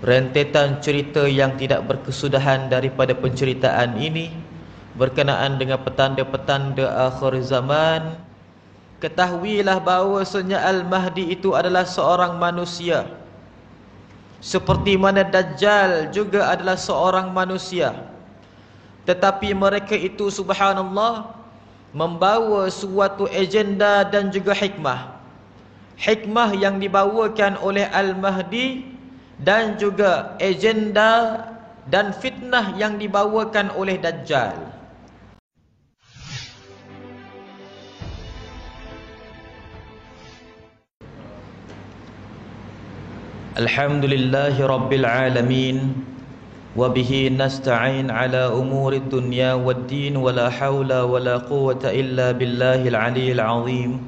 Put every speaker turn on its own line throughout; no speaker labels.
rentetan cerita yang tidak berkesudahan daripada penceritaan ini berkenaan dengan petanda-petanda akhir zaman. Ketahuilah bahawasanya Al-Mahdi itu adalah seorang manusia, seperti mana Dajjal juga adalah seorang manusia. Tetapi mereka itu subhanallah membawa suatu agenda dan juga hikmah. Hikmah yang dibawakan oleh Al-Mahdi dan juga agenda dan fitnah yang dibawakan oleh Dajjal. Alhamdulillahi Rabbil Alamin, wabihi nasta'in ala umuri dunya waddin, wala hawla wala quwwata illa billahil aliyyil azim.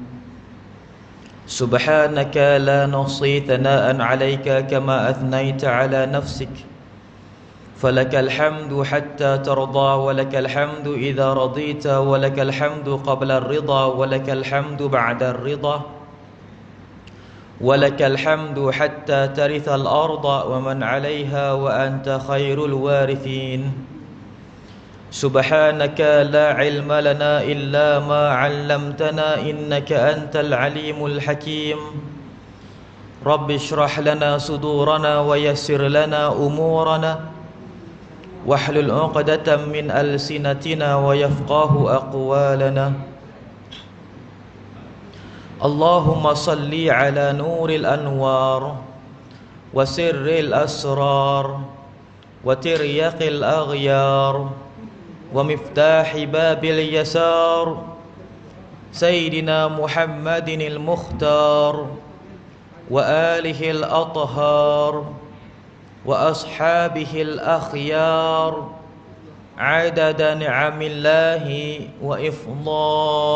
Subhanaka la nuhsi thana'an 'alaika kama athnayta 'ala nafsik, falakal hamdu hatta tarda, walakal hamdu idza radita, walakal hamdu qabla ar-ridha, walakal hamdu ba'da ar-ridha, walakal hamdu hatta tarithal arda wa man 'alayha wa anta khairul warithin. Subhanaka la ilma lana illa ma 'allamtana innaka antal alimul hakim. Rabbi shrah lana sudurana wa yassir lana umurana wahlul 'uqdatam min alsinatina wa yafqahu aqwalana. Allahumma salli ala nuril anwar wa sirril asrar wa tiryaqil aghyar wa miftahi babil yasar Sayyidina Muhammadinil Mukhtar wa alihil athhar wa ashabihil akhyar adada ni'amillahi wa ifdalih.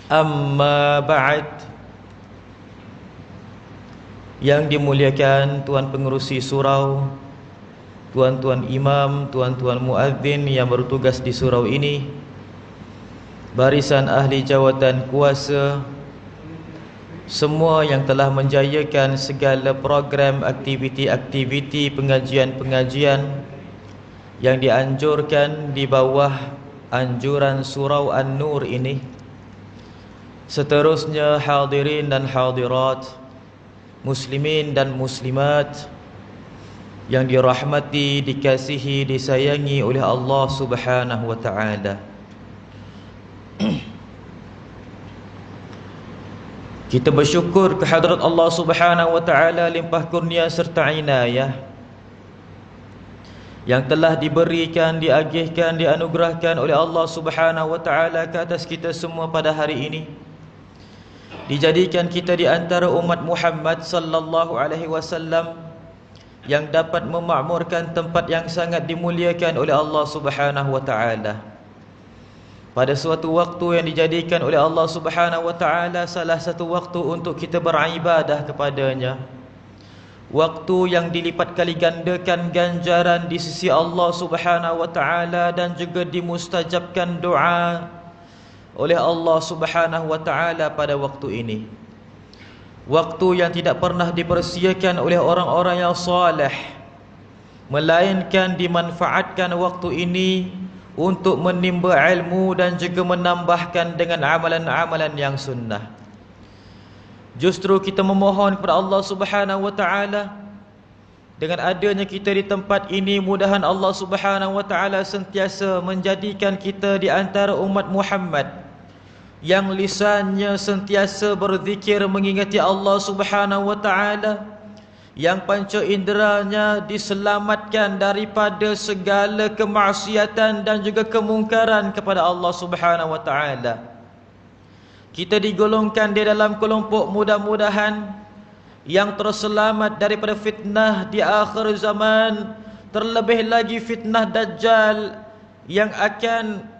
Amma ba'd. Yang dimuliakan Tuan Pengerusi Surau, tuan-tuan imam, tuan-tuan muadzin yang bertugas di surau ini, barisan ahli jawatan kuasa, semua yang telah menjayakan segala program aktiviti-aktiviti pengajian-pengajian yang dianjurkan di bawah anjuran Surau An-Nur ini. Seterusnya hadirin dan hadirat, muslimin dan muslimat yang dirahmati, dikasihi, disayangi oleh Allah Subhanahu wa taala. Kita bersyukur kehadrat Allah Subhanahu wa taala limpah kurnia serta inayah yang telah diberikan, diagihkan, dianugerahkan oleh Allah Subhanahu wa taala ke atas kita semua pada hari ini. Dijadikan kita di antara umat Muhammad sallallahu alaihi wasallam yang dapat memakmurkan tempat yang sangat dimuliakan oleh Allah Subhanahu wa taala. Pada suatu waktu yang dijadikan oleh Allah Subhanahu wa taala salah satu waktu untuk kita beribadah kepadanya. Waktu yang dilipat kali gandakan ganjaran di sisi Allah Subhanahu wa taala dan juga dimustajabkan doa oleh Allah Subhanahu wa taala pada waktu ini. Waktu yang tidak pernah dipersiakan oleh orang-orang yang saleh, melainkan dimanfaatkan waktu ini untuk menimba ilmu dan juga menambahkan dengan amalan-amalan yang sunnah. Justru kita memohon kepada Allah Subhanahu wa taala, dengan adanya kita di tempat ini, mudahan Allah Subhanahu wa taala sentiasa menjadikan kita di antara umat Muhammad yang lisannya sentiasa berzikir mengingati Allah Subhanahu wa taala, yang panca inderanya diselamatkan daripada segala kemaksiatan dan juga kemungkaran kepada Allah Subhanahu wa taala. Kita digolongkan di dalam kelompok mudah-mudahan yang terselamat daripada fitnah di akhir zaman, terlebih lagi fitnah Dajjal yang akan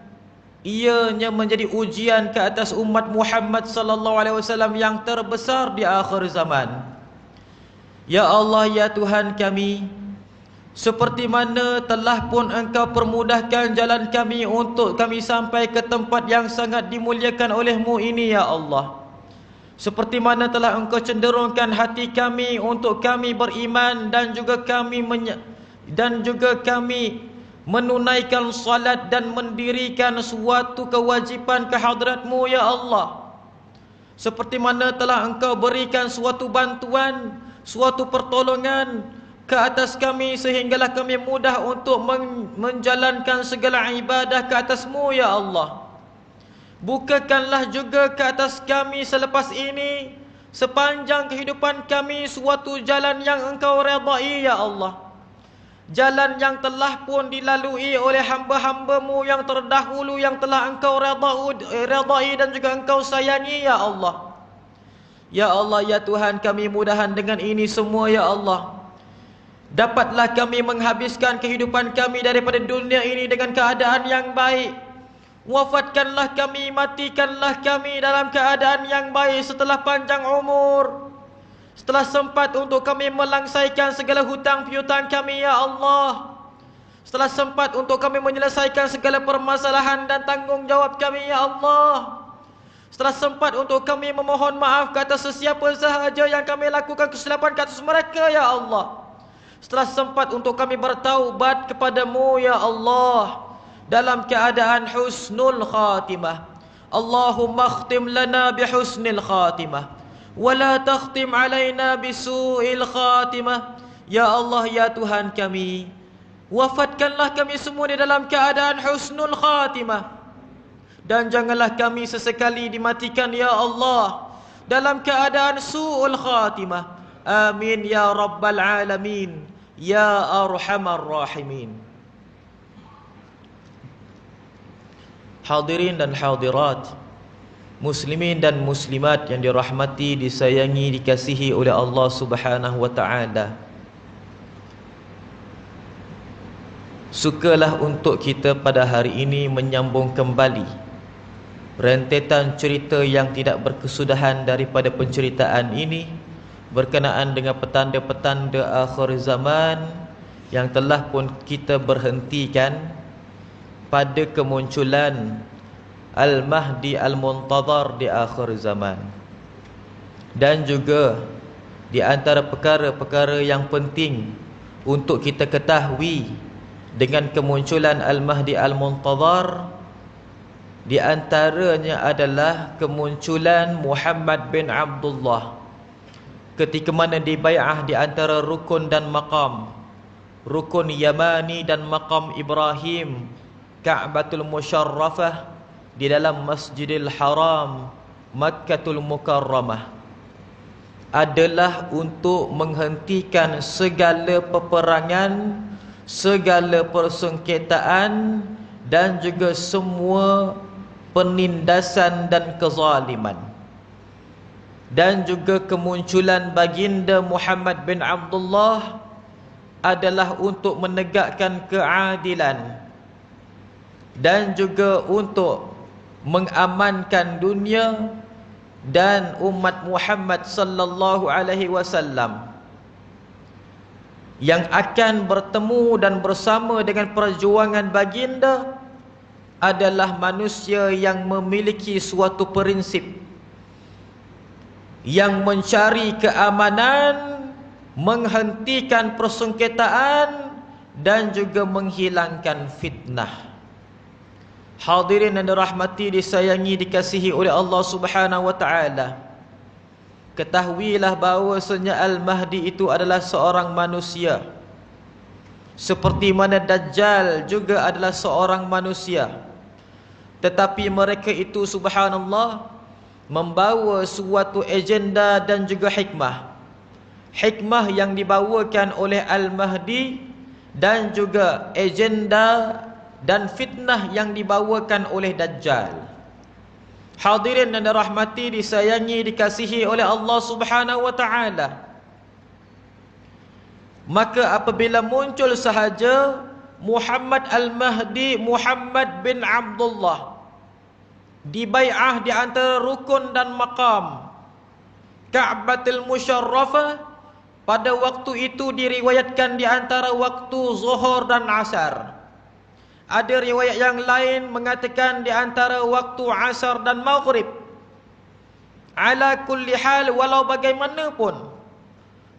ianya menjadi ujian ke atas umat Muhammad sallallahu alaihi wasallam yang terbesar di akhir zaman. Ya Allah, ya Tuhan kami, seperti mana telah pun Engkau permudahkan jalan kami untuk kami sampai ke tempat yang sangat dimuliakan oleh-Mu ini, ya Allah. seperti mana telah Engkau cenderungkan hati kami untuk kami beriman dan juga kami menunaikan salat dan mendirikan suatu kewajipan kehadrat-Mu ya Allah. Seperti mana telah Engkau berikan suatu bantuan, suatu pertolongan ke atas kami sehinggalah kami mudah untuk menjalankan segala ibadah ke atas-Mu ya Allah. Bukakanlah juga ke atas kami selepas ini, sepanjang kehidupan kami, suatu jalan yang Engkau redai ya Allah. Jalan yang telah pun dilalui oleh hamba-hamba-Mu yang terdahulu, yang telah Engkau redai dan juga Engkau sayangi ya Allah. Ya Allah, ya Tuhan kami, mudahan dengan ini semua ya Allah, dapatlah kami menghabiskan kehidupan kami daripada dunia ini dengan keadaan yang baik. Wafatkanlah kami, matikanlah kami dalam keadaan yang baik setelah panjang umur, setelah sempat untuk kami melangsaikan segala hutang piutang kami ya Allah, setelah sempat untuk kami menyelesaikan segala permasalahan dan tanggungjawab kami ya Allah, setelah sempat untuk kami memohon maaf ke atas sesiapa sahaja yang kami lakukan kesilapan ke atas mereka ya Allah, setelah sempat untuk kami bertaubat kepada-Mu ya Allah, dalam keadaan husnul khatimah. Allahumma khtim lana bihusnil khatimah wa la takhtim alaina bisu'il khatimah. Ya Allah, ya Tuhan kami, wafatkanlah kami semua di dalam keadaan husnul khatimah, dan janganlah kami sesekali dimatikan ya Allah dalam keadaan su'ul khatimah. Amin ya rabbal alamin ya arhamar rahimin. Hadirin dan hadirat, muslimin dan muslimat yang dirahmati, disayangi, dikasihi oleh Allah Subhanahu wa taala. Sukalah untuk kita pada hari ini menyambung kembali rentetan cerita yang tidak berkesudahan daripada penceritaan ini berkenaan dengan petanda-petanda akhir zaman yang telah pun kita berhentikan pada kemunculan Al-Mahdi Al-Muntazar di akhir zaman. Dan juga di antara perkara-perkara yang penting untuk kita ketahui dengan kemunculan Al-Mahdi Al-Muntazar, di antaranya adalah kemunculan Muhammad bin Abdullah ketika mana dibai'ah di antara rukun dan maqam, rukun Yamani dan maqam Ibrahim, Ka'batul Musyarrafah di dalam Masjidil Haram, Makkatul Mukarramah, adalah untuk menghentikan segala peperangan, segala persengketaan dan juga semua penindasan dan kezaliman. Dan juga kemunculan baginda Muhammad bin Abdullah adalah untuk menegakkan keadilan dan juga untuk mengamankan dunia dan umat Muhammad sallallahu alaihi wasallam yang akan bertemu dan bersama dengan perjuangan baginda adalah manusia yang memiliki suatu prinsip, yang mencari keamanan, menghentikan persengketaan dan juga menghilangkan fitnah. Hadirin yang dirahmati, disayangi, dikasihi oleh Allah Subhanahu wa taala, ketahuilah bahawasanya Al-Mahdi itu adalah seorang manusia, seperti mana Dajjal juga adalah seorang manusia. Tetapi mereka itu subhanallah membawa suatu agenda dan juga hikmah. Hikmah yang dibawakan oleh Al-Mahdi dan juga agenda dan fitnah yang dibawakan oleh Dajjal. Hadirin yang dirahmati, disayangi, dikasihi oleh Allah Subhanahu wa taala, maka apabila muncul sahaja Muhammad Al-Mahdi, Muhammad bin Abdullah, dibai'ah di antara rukun dan maqam Ka'batul Musyarrafah, pada waktu itu diriwayatkan di antara waktu Zuhur dan Asar. Ada riwayat yang lain mengatakan di antara waktu Asar dan Maghrib. ala kulli hal, walau bagaimanapun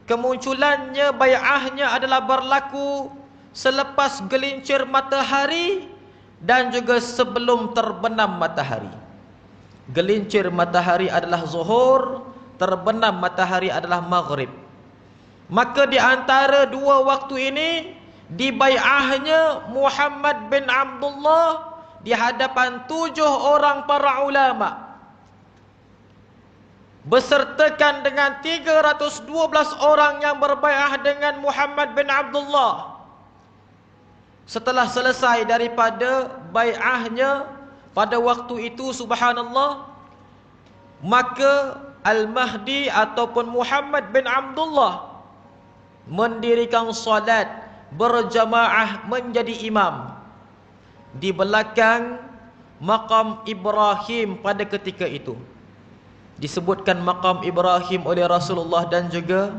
kemunculannya bai'ahnya adalah berlaku selepas gelincir matahari dan juga sebelum terbenam matahari. Gelincir matahari adalah zuhur, terbenam matahari adalah maghrib. Maka di antara dua waktu ini dibai'ahnya Muhammad bin Abdullah di hadapan 7 orang para ulama, besertakan dengan 312 orang yang berbai'ah dengan Muhammad bin Abdullah. Setelah selesai daripada bai'ahnya pada waktu itu, subhanallah, maka Al-Mahdi ataupun Muhammad bin Abdullah mendirikan salat berjamaah menjadi imam di belakang maqam Ibrahim pada ketika itu. Disebutkan maqam Ibrahim oleh Rasulullah dan juga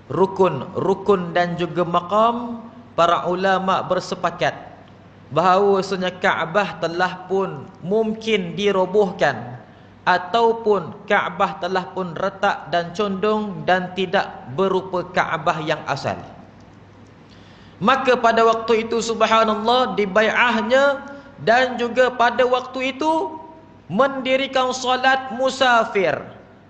rukun dan juga maqam, para ulama bersepakat bahawasanya Kaabah telah pun mungkin dirobohkan ataupun Kaabah telah pun retak dan condong dan tidak berupa Kaabah yang asal. Maka pada waktu itu, subhanallah, dibai'ahnya dan juga pada waktu itu mendirikan salat musafir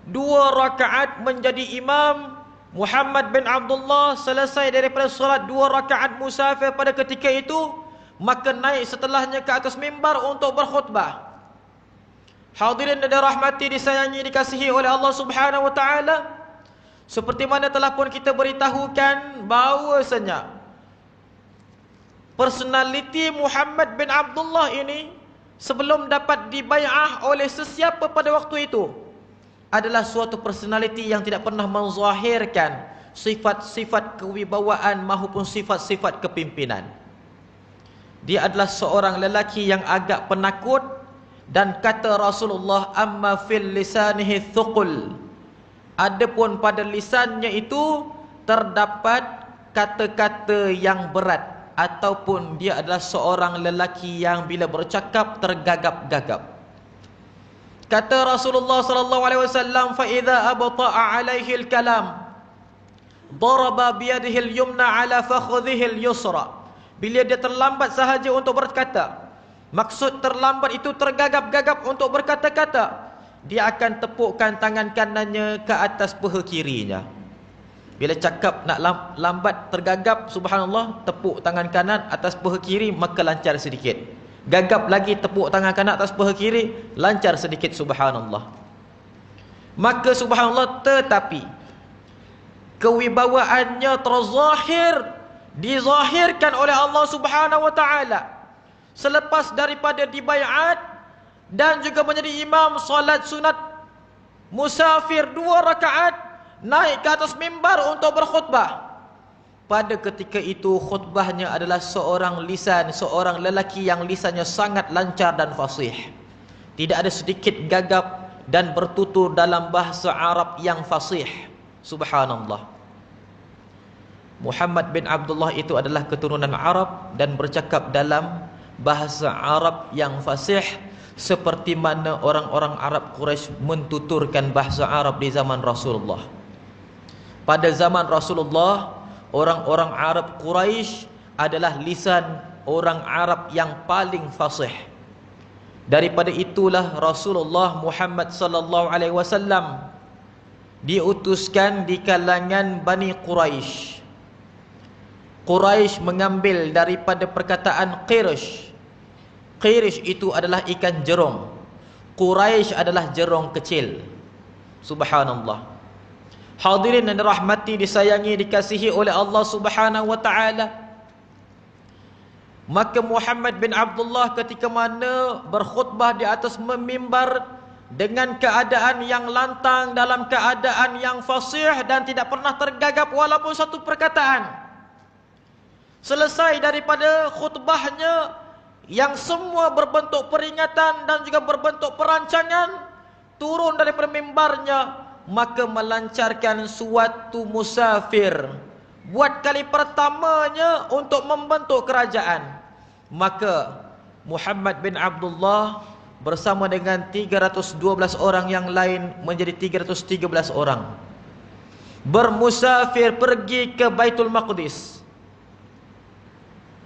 2 rakaat menjadi imam. Muhammad bin Abdullah selesai daripada salat 2 rakaat musafir pada ketika itu, maka naik setelahnya ke atas mimbar untuk berkhutbah. Hadirin dan rahmati disayangi dikasihi oleh Allah Subhanahu wa taala, seperti mana telah pun kita beritahukan bahawasanya personaliti Muhammad bin Abdullah ini sebelum dapat dibai'ah oleh sesiapa pada waktu itu adalah suatu personaliti yang tidak pernah menzahirkan sifat-sifat kewibawaan maupun sifat-sifat kepimpinan. Dia adalah seorang lelaki yang agak penakut, dan kata Rasulullah, amma fil lisanihi thuqul, adapun pada lisannya itu terdapat kata-kata yang berat, ataupun dia adalah seorang lelaki yang bila bercakap tergagap-gagap. Kata Rasulullah sallallahu alaihi wasallam, fa idza abta'a alaihi al-kalam daraba bi yadihi al-yumna ala fakhudhihi al-yusra. Bila dia terlambat sahaja untuk berkata, maksud terlambat itu tergagap-gagap untuk berkata-kata, dia akan tepukkan tangan kanannya ke atas paha kirinya. Bila cakap nak lambat, tergagap, subhanallah, tepuk tangan kanan atas paha kiri, maka lancar sedikit. Gagap lagi, tepuk tangan kanan atas paha kiri, lancar sedikit, subhanallah. Maka subhanallah, tetapi kewibawaannya terzahir, dizahirkan oleh Allah Subhanahu wa taala selepas daripada dibaiat dan juga menjadi imam salat sunat musafir 2 rakaat, naik ke atas mimbar untuk berkhutbah. Pada ketika itu khutbahnya adalah seorang lelaki yang lisannya sangat lancar dan fasih. Tidak ada sedikit gagap dan bertutur dalam bahasa Arab yang fasih. Subhanallah. Muhammad bin Abdullah itu adalah keturunan Arab dan bercakap dalam bahasa Arab yang fasih, seperti mana orang-orang Arab Quraisy mentuturkan bahasa Arab di zaman Rasulullah. Pada zaman Rasulullah, orang-orang Arab Quraisy adalah lisan orang Arab yang paling fasih. Daripada itulah Rasulullah Muhammad sallallahu alaihi wasallam diutuskan di kalangan Bani Quraisy. Quraisy mengambil daripada perkataan Qirsh. Qirsh itu adalah ikan jerung. Quraisy adalah jerung kecil. Subhanallah. Hadirin dan rahmati disayangi dikasihi oleh Allah Subhanahu wa taala. Maka Muhammad bin Abdullah ketika mana berkhutbah di atas mimbar dengan keadaan yang lantang, dalam keadaan yang fasih dan tidak pernah tergagap walaupun satu perkataan. Selesai daripada khutbahnya yang semua berbentuk peringatan dan juga berbentuk perancangan, turun daripada mimbarnya, maka melancarkan suatu musafir buat kali pertamanya untuk membentuk kerajaan. Maka Muhammad bin Abdullah bersama dengan 312 orang yang lain menjadi 313 orang. Bermusafir pergi ke Baitul Maqdis.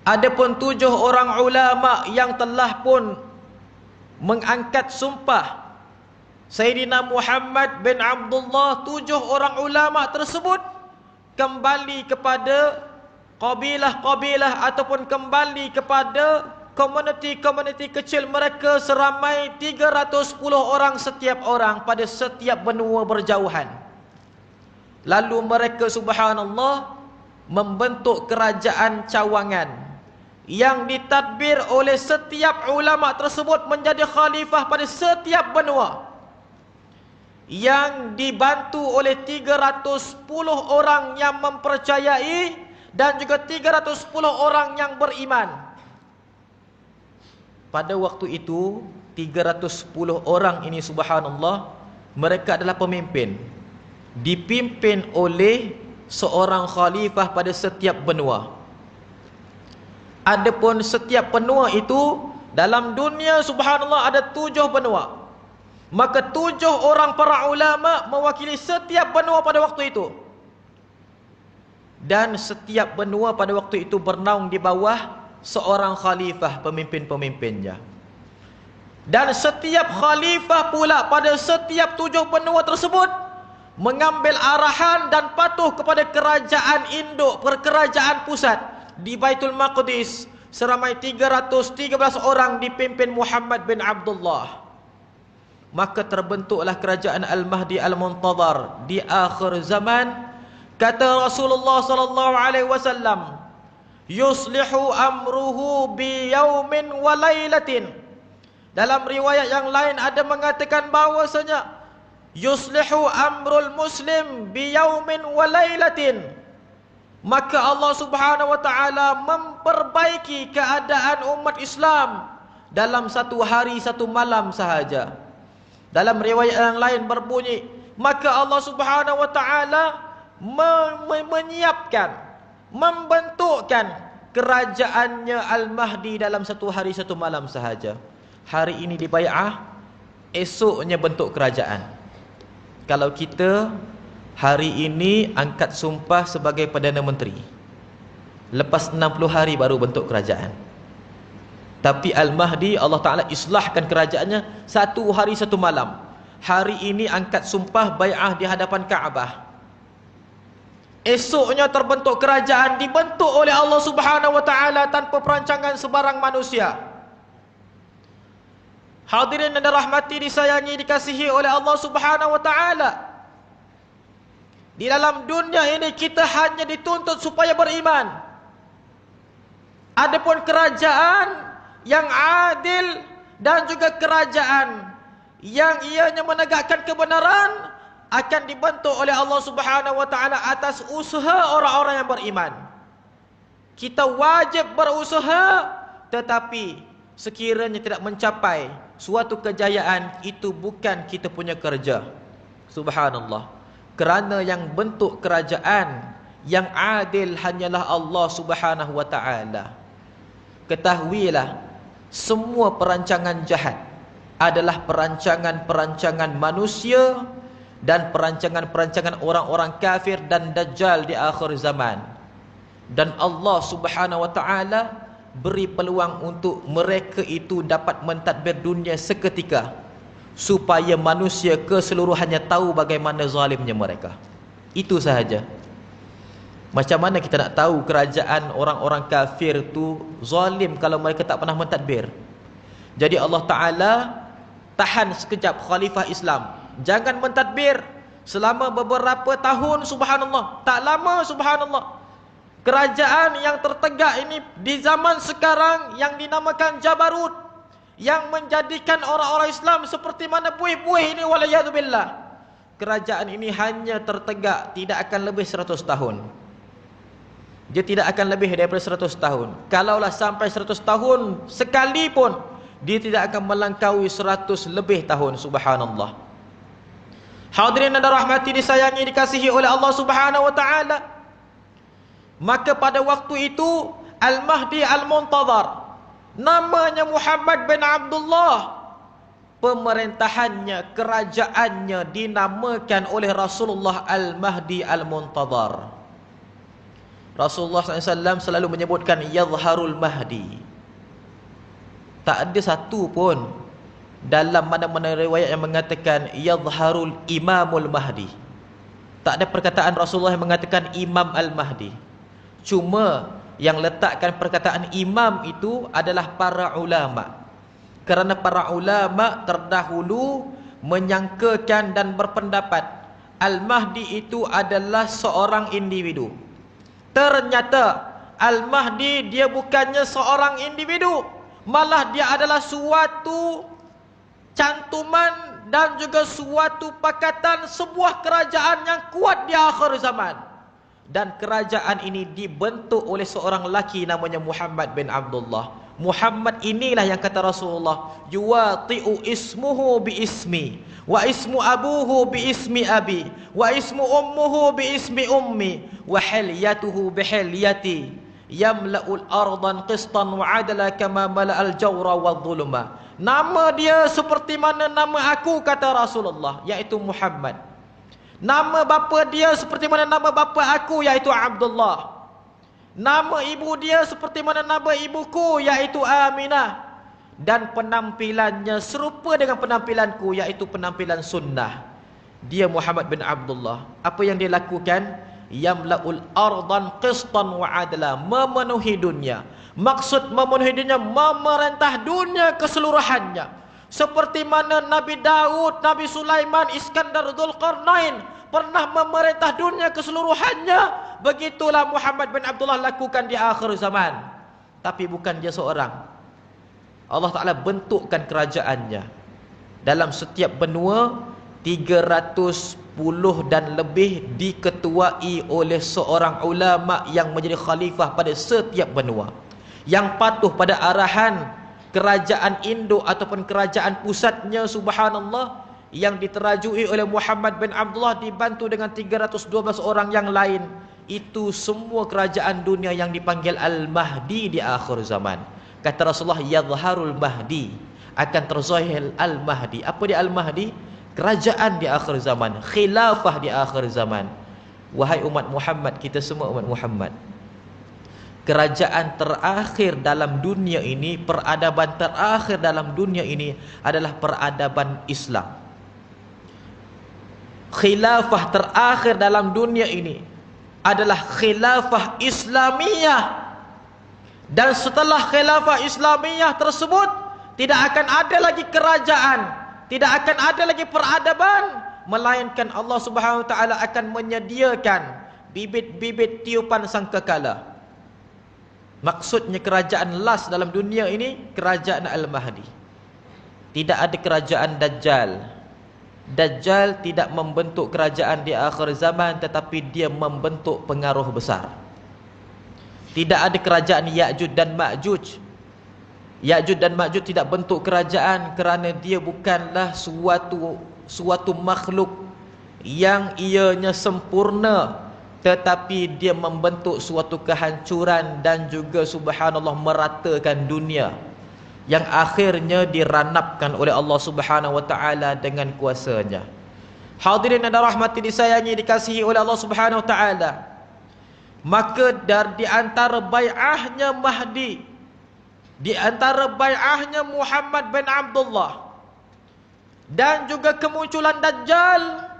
Adapun 7 orang ulama yang telah pun mengangkat sumpah Sayyidina Muhammad bin Abdullah, 7 orang ulama tersebut kembali kepada kabilah-kabilah ataupun kembali kepada komuniti-komuniti kecil mereka seramai 310 orang setiap orang pada setiap benua berjauhan. Lalu mereka subhanallah membentuk kerajaan cawangan yang ditadbir oleh setiap ulama tersebut menjadi khalifah pada setiap benua, yang dibantu oleh 310 orang yang mempercayai dan juga 310 orang yang beriman. Pada waktu itu 310 orang ini subhanallah, mereka adalah pemimpin, dipimpin oleh seorang khalifah pada setiap benua. Adapun setiap benua itu dalam dunia subhanallah ada 7 benua. Maka 7 orang para ulama mewakili setiap benua pada waktu itu. Dan setiap benua pada waktu itu bernaung di bawah seorang khalifah, pemimpin-pemimpinnya. Dan setiap khalifah pula pada setiap 7 benua tersebut mengambil arahan dan patuh kepada kerajaan induk, kerajaan pusat di Baitul Maqdis seramai 313 orang dipimpin Muhammad bin Abdullah. Maka terbentuklah kerajaan Al-Mahdi Al-Muntadhar di akhir zaman. Kata Rasulullah sallallahu alaihi wasallam, yuslihu amruhu bi yaumin wa lailatin. Dalam riwayat yang lain ada mengatakan bahwasanya yuslihu amrul muslim bi yaumin wa lailatin. Maka Allah Subhanahu wa taala memperbaiki keadaan umat Islam dalam 1 hari 1 malam sahaja. Dalam riwayat yang lain berbunyi, maka Allah Subhanahu wa taala menyiapkan, membentukkan kerajaannya Al-Mahdi dalam 1 hari 1 malam sahaja. Hari ini dibai'ah, esoknya bentuk kerajaan. Kalau kita hari ini angkat sumpah sebagai Perdana Menteri, lepas 60 hari baru bentuk kerajaan. Tapi Al-Mahdi Allah Ta'ala islahkan kerajaannya 1 hari 1 malam. Hari ini angkat sumpah bai'ah di hadapan Kaabah, esoknya terbentuk kerajaan, dibentuk oleh Allah Subhanahu wa taala tanpa perancangan sebarang manusia. Hadirin yang dirahmati, disayangi, dikasihi oleh Allah Subhanahu wa taala. Di dalam dunia ini kita hanya dituntut supaya beriman. Adapun kerajaan yang adil dan juga kerajaan yang ianya menegakkan kebenaran akan dibentuk oleh Allah Subhanahu wa taala atas usaha orang-orang yang beriman. Kita wajib berusaha, tetapi sekiranya tidak mencapai suatu kejayaan, itu bukan kita punya kerja. Subhanallah. Kerana yang bentuk kerajaan yang adil hanyalah Allah Subhanahu wa taala. Ketahuilah, semua perancangan jahat adalah perancangan-perancangan manusia dan perancangan-perancangan orang-orang kafir dan dajjal di akhir zaman. Dan Allah Subhanahu wa taala beri peluang untuk mereka itu dapat mentadbir dunia seketika, supaya manusia keseluruhannya tahu bagaimana zalimnya mereka. Itu sahaja. Macam mana kita nak tahu kerajaan orang-orang kafir tu zalim kalau mereka tak pernah mentadbir? Jadi Allah Ta'ala tahan sekejap khalifah Islam, jangan mentadbir selama beberapa tahun. Subhanallah, tak lama subhanallah. Kerajaan yang tertegak ini di zaman sekarang yang dinamakan Jabarut, yang menjadikan orang-orang Islam seperti mana buih-buih ini, walayyadubillah. Kerajaan ini hanya tertegak tidak akan lebih 100 tahun. Dia tidak akan lebih daripada 100 tahun. Kalaulah sampai 100 tahun sekalipun, dia tidak akan melangkaui 100 lebih tahun. Subhanallah. Hadirin dan rahmati, disayangi, dikasihi oleh Allah Subhanahu wa taala. Maka pada waktu itu Al-Mahdi Al-Muntadhar, namanya Muhammad bin Abdullah, pemerintahannya, kerajaannya dinamakan oleh Rasulullah Al-Mahdi Al-Muntadhar. Rasulullah SAW selalu menyebutkan Yadharul Mahdi. Tak ada satu pun dalam mana-mana riwayat yang mengatakan Yadharul Imamul Mahdi. Tak ada perkataan Rasulullah yang mengatakan Imam Al-Mahdi. Cuma yang letakkan perkataan imam itu adalah para ulama. Kerana para ulama terdahulu menyangkakan dan berpendapat Al-Mahdi itu adalah seorang individu. Ternyata Al-Mahdi dia bukannya seorang individu, malah dia adalah suatu cantuman dan juga suatu pakatan sebuah kerajaan yang kuat di akhir zaman. Dan kerajaan ini dibentuk oleh seorang lelaki namanya Muhammad bin Abdullah. Muhammad inilah yang kata Rasulullah, yuwati'u ismuhu bi ismi, wa ismu abuhu bi ismi abi, wa ismu ummuhu bi ismi ummi, wa hilyatuhu bi hilyati, yamla'ul ardan qistan wa adala kama mala'al jawra wa dhulma. Nama dia seperti mana nama aku, kata Rasulullah, yaitu Muhammad. Nama bapa dia seperti mana nama bapa aku, yaitu Abdullah. Nama ibu dia seperti mana nama ibuku, yaitu Aminah. Dan penampilannya serupa dengan penampilanku, yaitu penampilan sunnah. Dia Muhammad bin Abdullah. Apa yang dia lakukan? Yamla'ul ardan qistan wa adla, memenuhi dunia. Maksud memenuhi dunia, memerintah dunia keseluruhannya. Seperti mana Nabi Daud, Nabi Sulaiman, Iskandar, Dzulqarnain pernah memerintah dunia keseluruhannya, begitulah Muhammad bin Abdullah lakukan di akhir zaman. Tapi bukan dia seorang. Allah Ta'ala bentukkan kerajaannya. Dalam setiap benua 310 dan lebih diketuai oleh seorang ulama yang menjadi khalifah pada setiap benua, yang patuh pada arahan kerajaan induk ataupun kerajaan pusatnya, subhanallah, yang diterajui oleh Muhammad bin Abdullah dibantu dengan 312 orang yang lain. Itu semua kerajaan dunia yang dipanggil Al-Mahdi di akhir zaman. Kata Rasulullah, Yadharul Mahdi, akan terzahir Al-Mahdi. Apa dia Al-Mahdi? Kerajaan di akhir zaman, khilafah di akhir zaman. Wahai umat Muhammad, kita semua umat Muhammad, kerajaan terakhir dalam dunia ini, peradaban terakhir dalam dunia ini adalah peradaban Islam. Khilafah terakhir dalam dunia ini adalah khilafah Islamiyah. Dan setelah khilafah Islamiyah tersebut, tidak akan ada lagi kerajaan, tidak akan ada lagi peradaban, melainkan Allah Subhanahu wa taala akan menyediakan bibit-bibit tiupan sangkakala. Maksudnya kerajaan last dalam dunia ini kerajaan Al-Mahdi. Tidak ada kerajaan Dajjal. Dajjal tidak membentuk kerajaan di akhir zaman, tetapi dia membentuk pengaruh besar. Tidak ada kerajaan Ya'juj dan Ma'juj. Ya'juj dan Ma'juj tidak bentuk kerajaan kerana dia bukanlah suatu makhluk yang ianya sempurna, tetapi dia membentuk suatu kehancuran dan juga subhanallah meratakan dunia, yang akhirnya diranapkan oleh Allah Subhanahu wa taala dengan kuasanya. Hadirin dan rahmati disayangi dikasihi oleh Allah Subhanahu wa taala. Maka di antara bai'ahnya Mahdi, di antara bai'ahnya Muhammad bin Abdullah, dan juga kemunculan Dajjal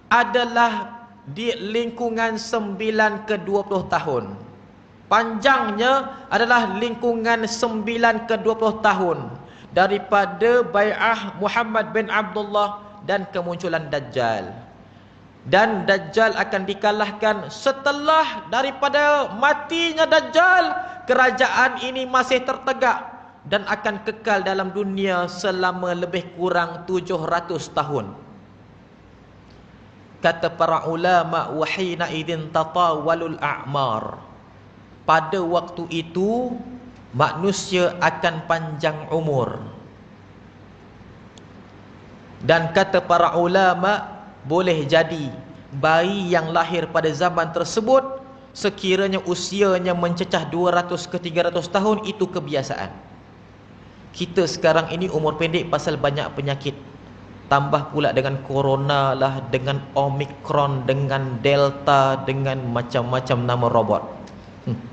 adalah di lingkungan 9 ke 20 tahun. Panjangnya adalah lingkungan 9 ke 20 tahun daripada bai'ah Muhammad bin Abdullah dan kemunculan Dajjal. Dan Dajjal akan dikalahkan setelah daripada matinya Dajjal. Kerajaan ini masih tertegak dan akan kekal dalam dunia selama lebih kurang 700 tahun. Kata para ulama, wa hina idzin tatawalul a'mar, pada waktu itu manusia akan panjang umur. Dan kata para ulama, boleh jadi bayi yang lahir pada zaman tersebut, sekiranya usianya mencecah 200 ke 300 tahun, itu kebiasaan. Kita sekarang ini umur pendek pasal banyak penyakit. Tambah pula dengan corona lah, dengan Omicron, dengan Delta, dengan macam-macam nama robot.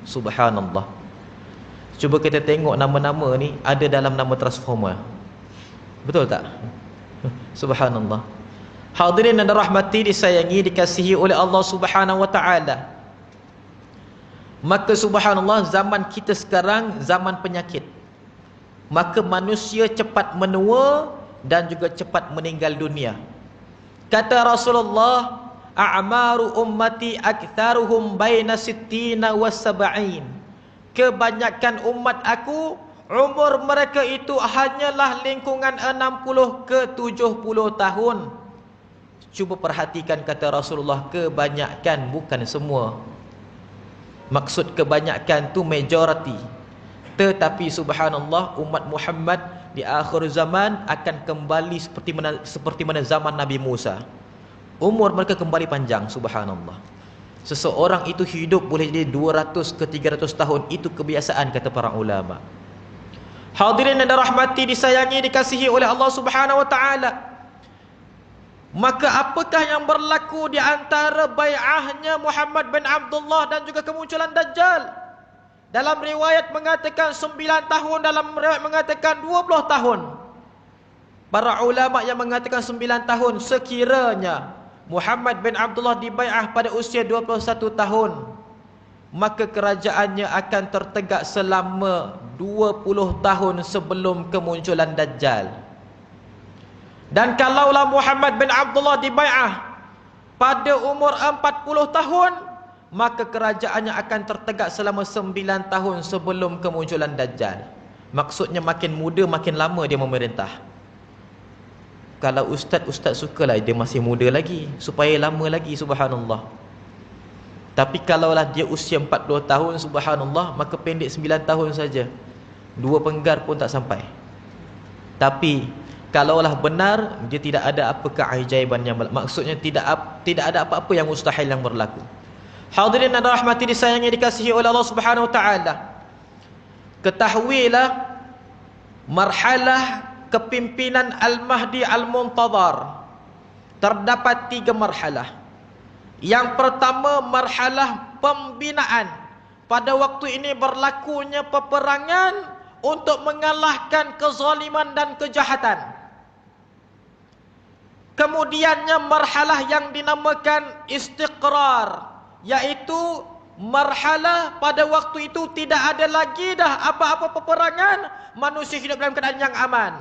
Subhanallah. Cuba kita tengok nama-nama ni ada dalam nama Transformer. Betul tak? Subhanallah. Hadirin dan rahmati, disayangi, dikasihi oleh Allah Subhanahu wa taala. Maka subhanallah, zaman kita sekarang zaman penyakit. Maka manusia cepat menua dan juga cepat meninggal dunia. Kata Rasulullah, a'maru ummati aktharuhum baina sittina wa sab'in. Kebanyakan umat aku, umur mereka itu hanyalah lingkungan 60 ke 70 tahun. Cuba perhatikan kata Rasulullah, kebanyakan, bukan semua. Maksud kebanyakan tu majority. Tetapi subhanallah, umat Muhammad di akhir zaman akan kembali seperti mana zaman Nabi Musa. Umur mereka kembali panjang, subhanallah. Seseorang itu hidup boleh jadi 200 ke 300 tahun. Itu kebiasaan kata para ulama. Hadirin dan rahmati, disayangi, dikasihi oleh Allah Subhanahu wa taala. Maka apakah yang berlaku di antara bai'ahnya Muhammad bin Abdullah dan juga kemunculan Dajjal? Dalam riwayat mengatakan 9 tahun, dalam riwayat mengatakan 20 tahun. Para ulama yang mengatakan 9 tahun, sekiranya Muhammad bin Abdullah dibai'ah pada usia 21 tahun, maka kerajaannya akan tertegak selama 20 tahun sebelum kemunculan Dajjal. Dan kalaulah Muhammad bin Abdullah dibai'ah pada umur 40 tahun, maka kerajaannya akan tertegak selama 9 tahun sebelum kemunculan Dajjal. Maksudnya makin muda makin lama dia memerintah. Kalau ustaz sukalah dia masih muda lagi, supaya lama lagi, subhanallah. Tapi kalaulah dia usia 40 tahun, subhanallah, maka pendek 9 tahun saja. 2 penggar pun tak sampai. Tapi kalaulah benar, dia tidak ada apa keajaiban yang berlaku. Maksudnya tidak ada apa-apa yang mustahil yang berlaku. Hadirin dan rahmati, disayangi, dikasihi oleh Allah Subhanahu wa taala. Ketahuilah marhalah kepimpinan Al-Mahdi Al-Muntadhar. Terdapat 3 marhalah. Yang pertama, marhalah pembinaan. Pada waktu ini berlakunya peperangan untuk mengalahkan kezaliman dan kejahatan. Kemudiannya marhalah yang dinamakan istiqrar, yaitu marhalah pada waktu itu tidak ada lagi dah apa-apa peperangan, manusia hidup dalam keadaan yang aman.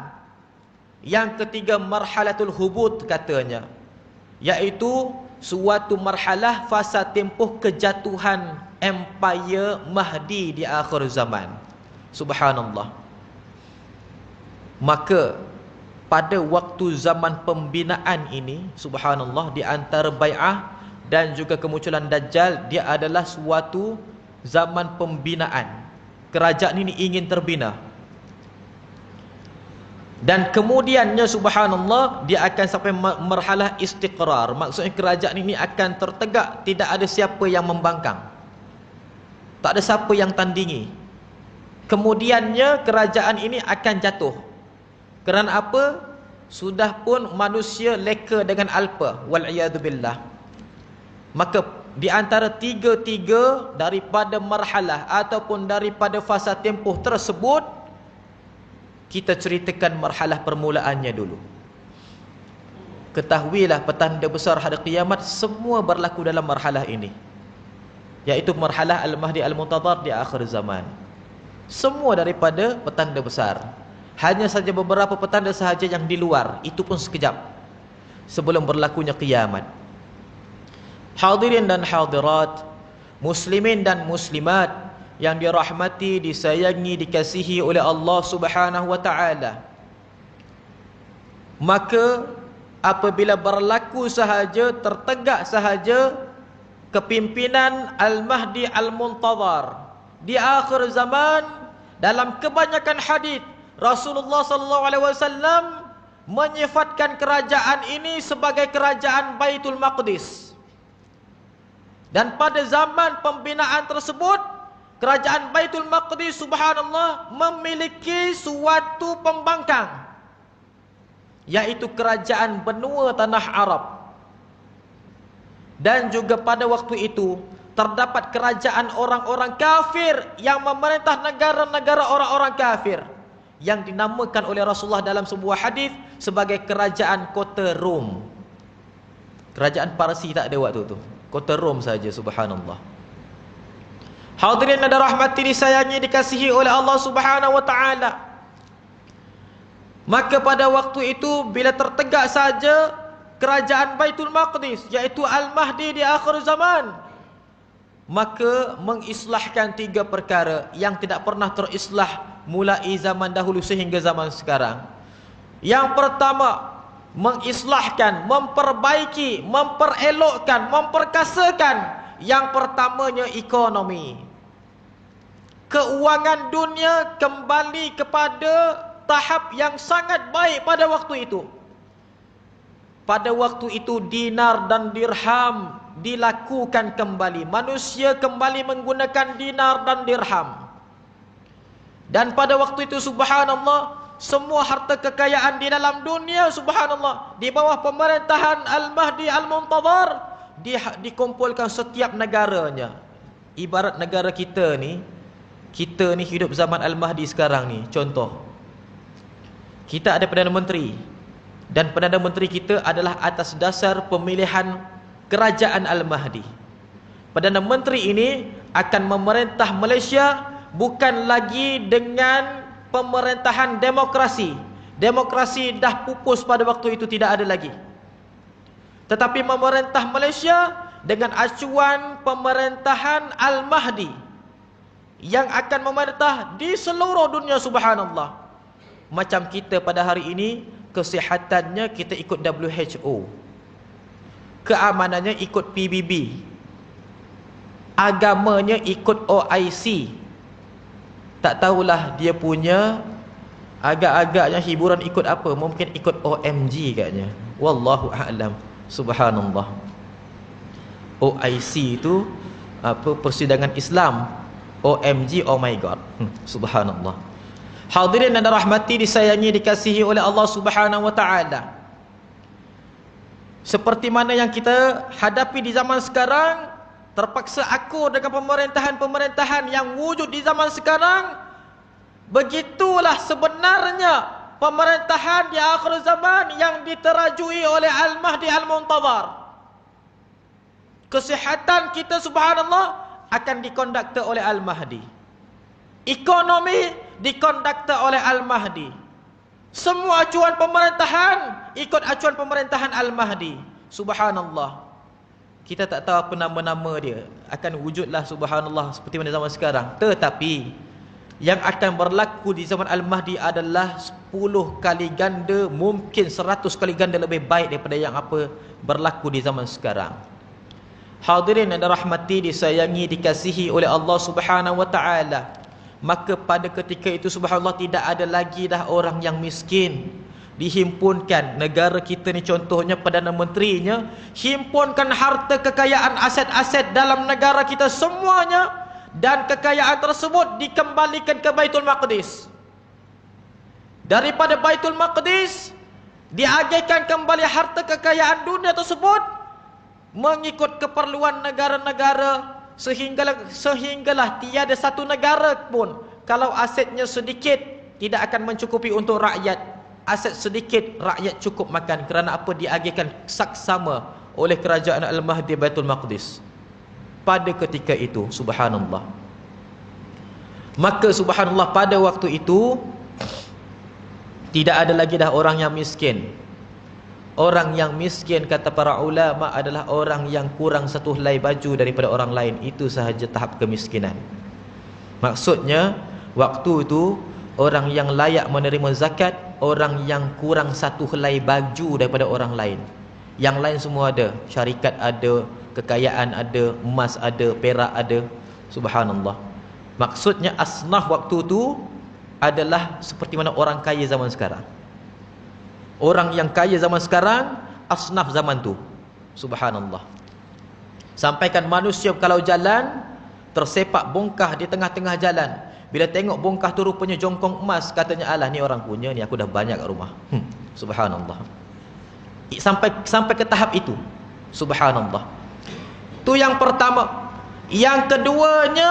Yang ketiga, marhalatul hubut katanya, yaitu suatu marhalah fasa tempoh kejatuhan empire Mahdi di akhir zaman. Subhanallah. Maka pada waktu zaman pembinaan ini, subhanallah, di antara bai'ah dan juga kemunculan Dajjal, dia adalah suatu zaman pembinaan. Kerajaan ini ingin terbina. Dan kemudiannya subhanallah, dia akan sampai marhalah istiqrar. Maksudnya kerajaan ini akan tertegak, tidak ada siapa yang membangkang, tak ada siapa yang tandingi. Kemudiannya kerajaan ini akan jatuh. Kerana apa? Sudah pun manusia leka dengan alpa, wal'iyadzubillah. Maka di antara tiga-tiga daripada marhalah ataupun daripada fasa tempoh tersebut, kita ceritakan marhalah permulaannya dulu. Ketahuilah petanda besar hari kiamat semua berlaku dalam marhalah ini, yaitu marhalah Al-Mahdi Al-Muntadhar di akhir zaman. Semua daripada petanda besar. Hanya saja beberapa petanda sahaja yang di luar, itu pun sekejap sebelum berlakunya kiamat. Hadirin dan hadirat, muslimin dan muslimat yang dirahmati, disayangi, dikasihi oleh Allah Subhanahu wa taala. Maka apabila berlaku sahaja, tertegak sahaja kepimpinan Al-Mahdi Al-Muntadhar di akhir zaman, dalam kebanyakan hadis Rasulullah sallallahu alaihi wasallam menyifatkan kerajaan ini sebagai kerajaan Baitul Maqdis. Dan pada zaman pembinaan tersebut, kerajaan Baitul Maqdis subhanallah memiliki suatu pembangkang, yaitu kerajaan benua tanah Arab. Dan juga pada waktu itu terdapat kerajaan orang-orang kafir yang memerintah negara-negara orang-orang kafir, yang dinamakan oleh Rasulullah dalam sebuah hadis sebagai kerajaan kota Rom. Kerajaan Parsi tak ada waktu tu, kota Rom saja, subhanallah. Hadirin dan rahmati disayangi dikasihi oleh Allah Subhanahu wa taala. Maka pada waktu itu bila tertegak saja kerajaan Baitul Maqdis, yaitu Al-Mahdi di akhir zaman, maka mengislahkan 3 perkara yang tidak pernah terislah mulai zaman dahulu sehingga zaman sekarang. Yang pertama, mengislahkan, memperbaiki, memperelokkan, memperkasakan. Yang pertamanya ekonomi. Keuangan dunia kembali kepada tahap yang sangat baik pada waktu itu. Pada waktu itu dinar dan dirham dilakukan kembali. Manusia kembali menggunakan dinar dan dirham. Dan pada waktu itu subhanallah, semua harta kekayaan di dalam dunia subhanallah di bawah pemerintahan Al-Mahdi Al-Muntadhar dikumpulkan setiap negaranya. Ibarat negara kita ni hidup zaman Al-Mahdi sekarang ni. Contoh, kita ada Perdana Menteri, dan Perdana Menteri kita adalah atas dasar pemilihan kerajaan Al-Mahdi. Perdana Menteri ini akan memerintah Malaysia bukan lagi dengan pemerintahan demokrasi. Demokrasi dah pupus pada waktu itu, tidak ada lagi. Tetapi memerintah Malaysia dengan acuan pemerintahan Al-Mahdi yang akan memerintah di seluruh dunia subhanallah. Macam kita pada hari ini, kesihatannya kita ikut WHO, keamanannya ikut PBB, agamanya ikut OIC. Tak tahulah dia punya agak-agaknya hiburan ikut apa, mungkin ikut OMG katnya. Wallahu a'lam. Subhanallah. OIC itu apa, persidangan Islam. OMG, oh my god. Subhanallah. Hadirin dan rahmati disayangi dikasihi oleh Allah Subhanahu wa taala. Seperti mana yang kita hadapi di zaman sekarang, terpaksa akur dengan pemerintahan-pemerintahan yang wujud di zaman sekarang. Begitulah sebenarnya pemerintahan di akhir zaman yang diterajui oleh Al-Mahdi Al-Muntadhar. Kesihatan kita subhanallah akan dikonduktor oleh Al-Mahdi. Ekonomi dikonduktor oleh Al-Mahdi. Semua acuan pemerintahan ikut acuan pemerintahan Al-Mahdi. Subhanallah. Kita tak tahu apa nama-nama dia. Akan wujudlah subhanallah seperti mana zaman sekarang. Tetapi yang akan berlaku di zaman Al-Mahdi adalah 10 kali ganda, mungkin 100 kali ganda lebih baik daripada yang apa berlaku di zaman sekarang. Hadirin dan rahmati disayangi dikasihi oleh Allah Subhanahu wa taala. Maka pada ketika itu subhanallah tidak ada lagi dah orang yang miskin. Dihimpunkan negara kita ni, contohnya Perdana Menterinya himpunkan harta kekayaan aset-aset dalam negara kita semuanya, dan kekayaan tersebut dikembalikan ke Baitul Maqdis. Daripada Baitul Maqdis diagihkan kembali harta kekayaan dunia tersebut mengikut keperluan negara-negara, sehinggalah tiada satu negara pun kalau asetnya sedikit tidak akan mencukupi untuk rakyat. Aset sedikit rakyat cukup makan. Kerana apa? Diagihkan saksama oleh kerajaan Al-Mahdi Baitul Maqdis pada ketika itu subhanallah. Maka subhanallah pada waktu itu tidak ada lagi dah orang yang miskin. Orang yang miskin kata para ulama adalah orang yang kurang satu helai baju daripada orang lain. Itu sahaja tahap kemiskinan. Maksudnya waktu itu orang yang layak menerima zakat, orang yang kurang satu helai baju daripada orang lain. Yang lain semua ada, syarikat ada, kekayaan ada, emas ada, perak ada. Subhanallah. Maksudnya asnaf waktu itu adalah seperti mana orang kaya zaman sekarang. Orang yang kaya zaman sekarang, asnaf zaman tu. Subhanallah. Sampaikan manusia kalau jalan, tersepak bongkah di tengah-tengah jalan. Bila tengok bongkah tu rupanya jongkong emas, katanya, alah ni orang punya ni, aku dah banyak kat rumah. Subhanallah. Sampai ke tahap itu. Subhanallah. Tu yang pertama. Yang keduanya,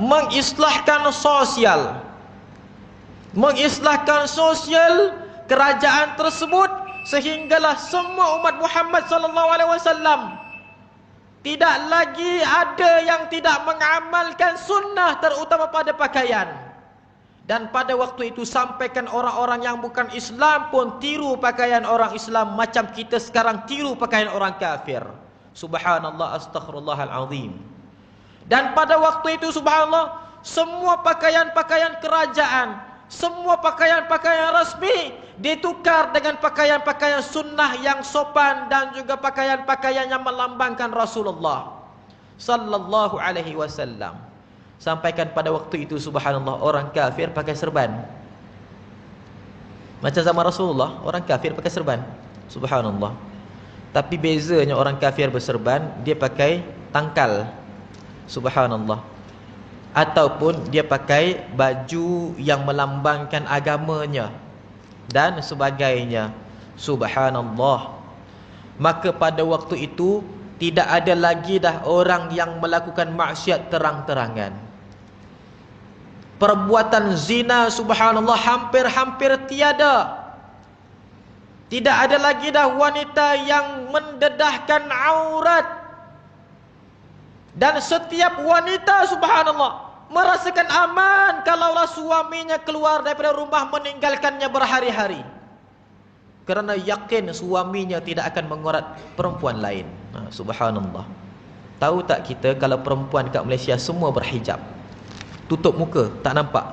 mengislahkan sosial. Mengislahkan sosial kerajaan tersebut, sehinggalah semua umat Muhammad sallallahu alaihi wasallam tidak lagi ada yang tidak mengamalkan sunnah, terutama pada pakaian. Dan pada waktu itu sampaikan orang-orang yang bukan Islam pun tiru pakaian orang Islam, macam kita sekarang tiru pakaian orang kafir. Subhanallah, astaghfirullahalazim. Dan pada waktu itu subhanallah, semua pakaian-pakaian kerajaan, semua pakaian-pakaian rasmi ditukar dengan pakaian-pakaian sunnah yang sopan dan juga pakaian-pakaian yang melambangkan Rasulullah sallallahu alaihi wasallam. Sampaikan pada waktu itu subhanallah, orang kafir pakai serban. Macam zaman Rasulullah, orang kafir pakai serban. Subhanallah. Tapi bezanya orang kafir berserban, dia pakai tangkal. Subhanallah. Ataupun dia pakai baju yang melambangkan agamanya dan sebagainya. Subhanallah. Maka pada waktu itu tidak ada lagi dah orang yang melakukan maksiat terang-terangan. Perbuatan zina subhanallah hampir-hampir tiada. Tidak ada lagi dah wanita yang mendedahkan aurat. Dan setiap wanita subhanallah merasakan aman kalaulah suaminya keluar daripada rumah meninggalkannya berhari-hari, kerana yakin suaminya tidak akan mengorat perempuan lain. Subhanallah. Tahu tak kita kalau perempuan kat Malaysia semua berhijab, tutup muka, tak nampak.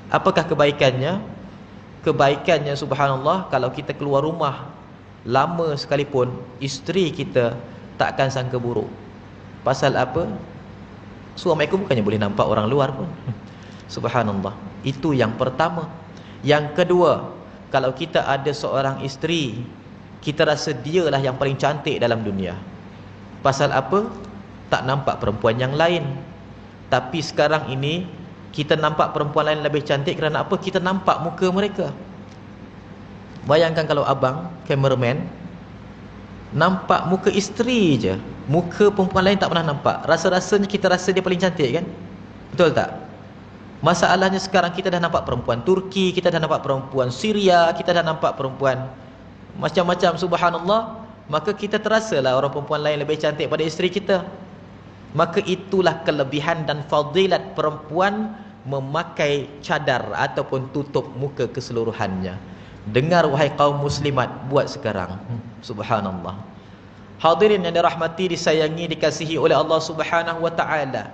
Apakah kebaikannya? Kebaikannya subhanallah, kalau kita keluar rumah lama sekalipun, isteri kita tak akan sangka buruk. Pasal apa? Suami aku bukannya boleh nampak orang luar pun. Subhanallah. Itu yang pertama. Yang kedua, kalau kita ada seorang isteri, kita rasa dialah yang paling cantik dalam dunia. Pasal apa? Tak nampak perempuan yang lain. Tapi sekarang ini kita nampak perempuan lain lebih cantik kerana apa? Kita nampak muka mereka. Bayangkan kalau abang cameraman nampak muka isteri je, muka perempuan lain tak pernah nampak, rasa-rasanya kita rasa dia paling cantik kan? Betul tak? Masalahnya sekarang kita dah nampak perempuan Turki, kita dah nampak perempuan Syria, kita dah nampak perempuan macam-macam subhanallah. Maka kita terasalah orang perempuan lain lebih cantik pada isteri kita. Maka itulah kelebihan dan fadilat perempuan memakai cadar ataupun tutup muka keseluruhannya. Dengar wahai kaum muslimat, buat sekarang. Subhanallah. Hadirin yang dirahmati, disayangi, dikasihi oleh Allah Subhanahu wa taala.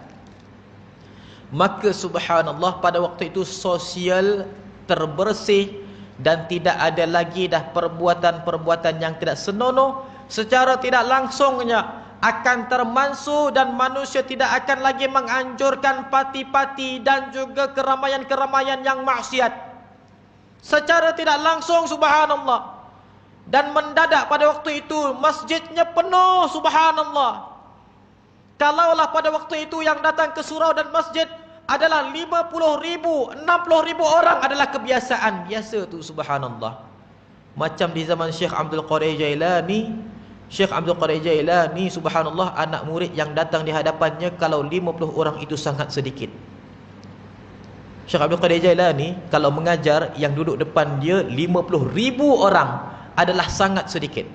Maka subhanallah pada waktu itu sosial terbersih dan tidak ada lagi dah perbuatan-perbuatan yang tidak senonoh. Secara tidak langsungnya akan termansuh dan manusia tidak akan lagi menganjurkan parti-parti dan juga keramaian-keramaian yang maksiat. Secara tidak langsung subhanallah. Dan mendadak pada waktu itu masjidnya penuh subhanallah. Kalaulah pada waktu itu yang datang ke surau dan masjid adalah 50,000, 60,000 orang adalah kebiasaan. Biasa tu subhanallah. Macam di zaman Syekh Abdul Qadir Jailani. Syekh Abdul Qadir Jailani subhanallah, anak murid yang datang di hadapannya kalau 50 orang itu sangat sedikit. Syekh Abdul Qadir Jailani kalau mengajar, yang duduk depan dia 50,000 orang adalah sangat sedikit.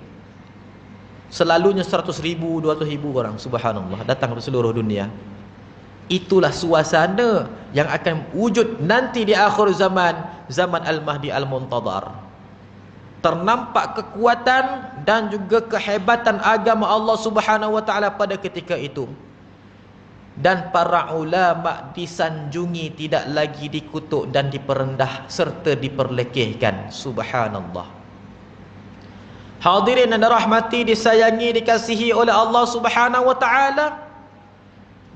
Selalunya 100,000, 200,000 orang subhanallah datang dari seluruh dunia. Itulah suasana yang akan wujud nanti di akhir zaman, zaman Al-Mahdi Al-Muntadhar. Ternampak kekuatan dan juga kehebatan agama Allah Subhanahu wa taala pada ketika itu. Dan para ulama disanjungi, tidak lagi dikutuk dan diperendah serta diperlekehkan. Subhanallah. Hadirin yang dirahmati, disayangi, dikasihi oleh Allah Subhanahu wa taala.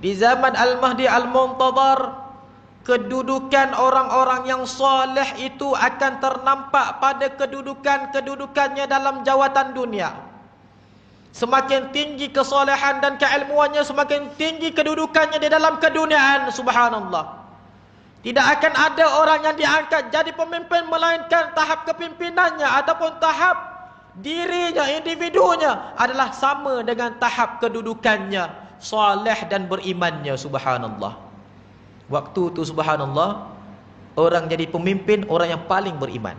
Di zaman Al-Mahdi Al-Muntadhar, kedudukan orang-orang yang soleh itu akan ternampak pada kedudukannya dalam jawatan dunia. Semakin tinggi kesolehan dan keilmuannya, semakin tinggi kedudukannya di dalam keduniaan. Subhanallah. Tidak akan ada orang yang diangkat jadi pemimpin melainkan tahap kepimpinannya ataupun tahap dirinya, individunya adalah sama dengan tahap kedudukannya, soleh dan berimannya. Subhanallah. Waktu itu subhanallah, orang jadi pemimpin orang yang paling beriman.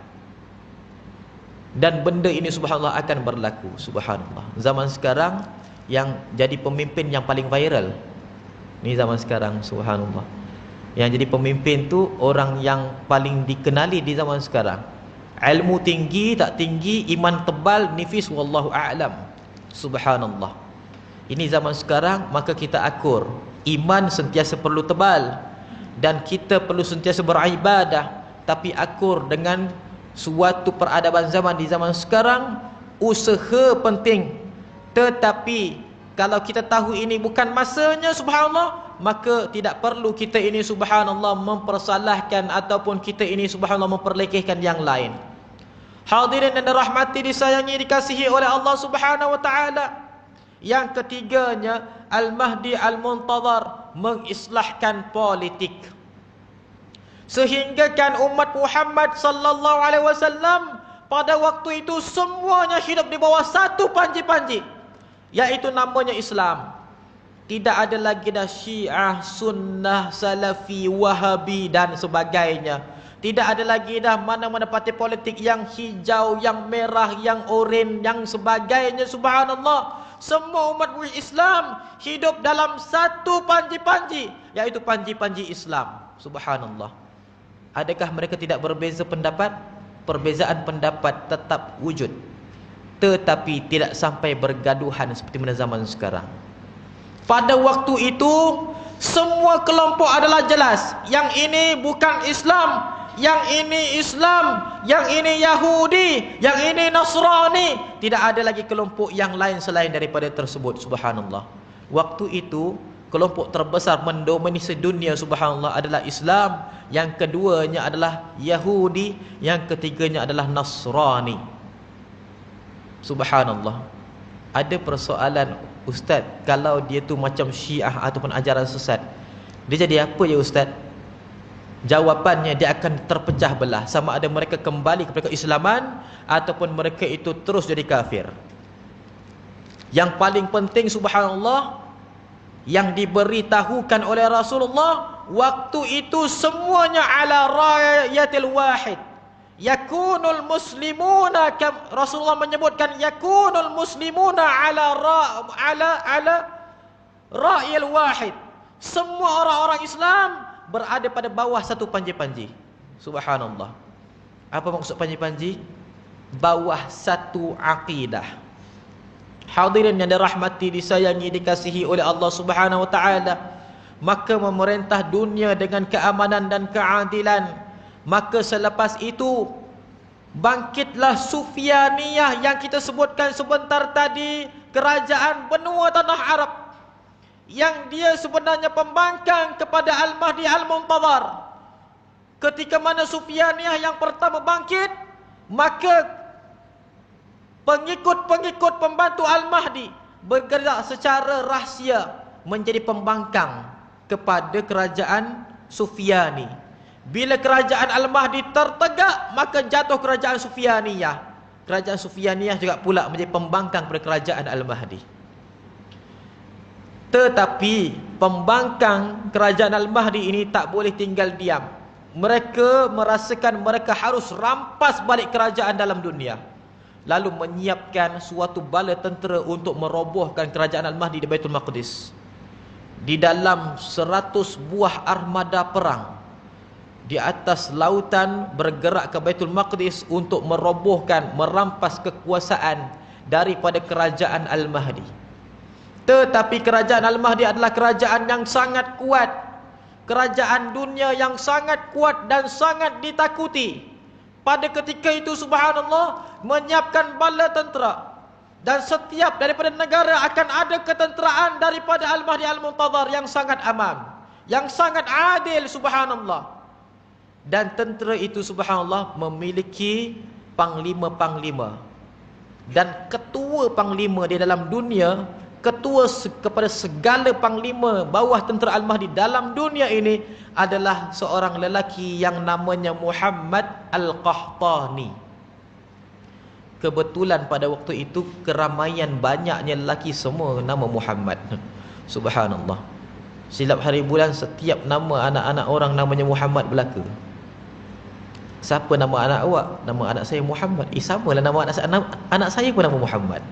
Dan benda ini subhanallah akan berlaku. Subhanallah. Zaman sekarang yang jadi pemimpin yang paling viral, ini zaman sekarang subhanallah, yang jadi pemimpin tu orang yang paling dikenali di zaman sekarang. Ilmu tinggi tak tinggi, iman tebal nifis, wallahu a'lam. Subhanallah. Ini zaman sekarang, maka kita akur. Iman sentiasa perlu tebal dan kita perlu sentiasa beribadah, tapi akur dengan suatu peradaban zaman di zaman sekarang. Usaha penting, tetapi kalau kita tahu ini bukan masanya subhanallah, maka tidak perlu kita ini subhanallah mempersalahkan ataupun kita ini subhanallah memperlekehkan yang lain. Hadirin dan dirahmati, disayangi, dikasihi oleh Allah Subhanahu wa taala. Yang ketiganya, Al-Mahdi Al-Muntazar mengislahkan politik. Sehingga kan umat Muhammad sallallahu alaihi wasallam pada waktu itu semuanya hidup di bawah satu panji-panji, yaitu namanya Islam. Tidak ada lagi dah Syiah, Sunnah, Salafi, Wahabi dan sebagainya. Tidak ada lagi dah mana-mana parti politik yang hijau, yang merah, yang oranye, yang sebagainya. Subhanallah. Semua umat Islam hidup dalam satu panji-panji, yaitu panji-panji Islam. Subhanallah. Adakah mereka tidak berbeza pendapat? Perbezaan pendapat tetap wujud, tetapi tidak sampai bergaduhan seperti mana zaman sekarang. Pada waktu itu semua kelompok adalah jelas. Yang ini bukan Islam, yang ini Islam, yang ini Yahudi, yang ini Nasrani. Tidak ada lagi kelompok yang lain selain daripada tersebut. Subhanallah. Waktu itu kelompok terbesar mendominasi dunia subhanallah adalah Islam, yang keduanya adalah Yahudi, yang ketiganya adalah Nasrani. Subhanallah. Ada persoalan, ustaz, kalau dia tu macam Syiah ataupun ajaran sesat, dia jadi apa ya ustaz? Jawapannya, dia akan terpecah belah, sama ada mereka kembali kepada keislaman ataupun mereka itu terus jadi kafir. Yang paling penting subhanallah, yang diberitahukan oleh Rasulullah waktu itu semuanya ala rayatil wahid. Yakunul muslimuna, Rasulullah menyebutkan yakunul muslimuna ala ra'yil wahid. Semua orang-orang Islam berada pada bawah satu panji-panji. Subhanallah. Apa maksud panji-panji? Bawah satu akidah. Hadirin yang dirahmati, disayangi, dikasihi oleh Allah Subhanahu wa taala, maka memerintah dunia dengan keamanan dan keadilan. Maka selepas itu bangkitlah Sufyaniyah yang kita sebutkan sebentar tadi, kerajaan benua tanah Arab, yang dia sebenarnya pembangkang kepada Al-Mahdi Al-Muntazar. Ketika mana Sufyaniyah yang pertama bangkit, maka pengikut-pengikut pembantu Al-Mahdi bergerak secara rahsia menjadi pembangkang kepada kerajaan Sufyani. Bila kerajaan Al-Mahdi tertegak, maka jatuh kerajaan Sufyaniyah. Kerajaan Sufyaniyah juga pula menjadi pembangkang kepada kerajaan Al-Mahdi. Tetapi pembangkang kerajaan Al-Mahdi ini tak boleh tinggal diam. Mereka merasakan mereka harus rampas balik kerajaan dalam dunia, lalu menyiapkan suatu bala tentera untuk merobohkan kerajaan Al-Mahdi di Baitul Maqdis. Di dalam 100 buah armada perang di atas lautan bergerak ke Baitul Maqdis untuk merobohkan, merampas kekuasaan daripada kerajaan Al-Mahdi. Tetapi kerajaan Al-Mahdi adalah kerajaan yang sangat kuat, kerajaan dunia yang sangat kuat dan sangat ditakuti. Pada ketika itu subhanallah, menyiapkan bala tentera, dan setiap daripada negara akan ada ketenteraan daripada Al-Mahdi Al-Muntazar yang sangat aman, yang sangat adil subhanallah. Dan tentera itu subhanallah memiliki panglima-panglima. dan ketua panglima di dalam dunia, ketua kepada segala panglima bawah tentera Al-Mahdi dalam dunia ini adalah seorang lelaki yang namanya Muhammad Al-Qahtani. Kebetulan pada waktu itu keramaian banyaknya lelaki semua nama Muhammad. Subhanallah. Silap hari bulan setiap nama anak-anak orang namanya Muhammad belaka. Siapa nama anak awak? Nama anak saya Muhammad. Samalah nama anak saya pun nama Muhammad.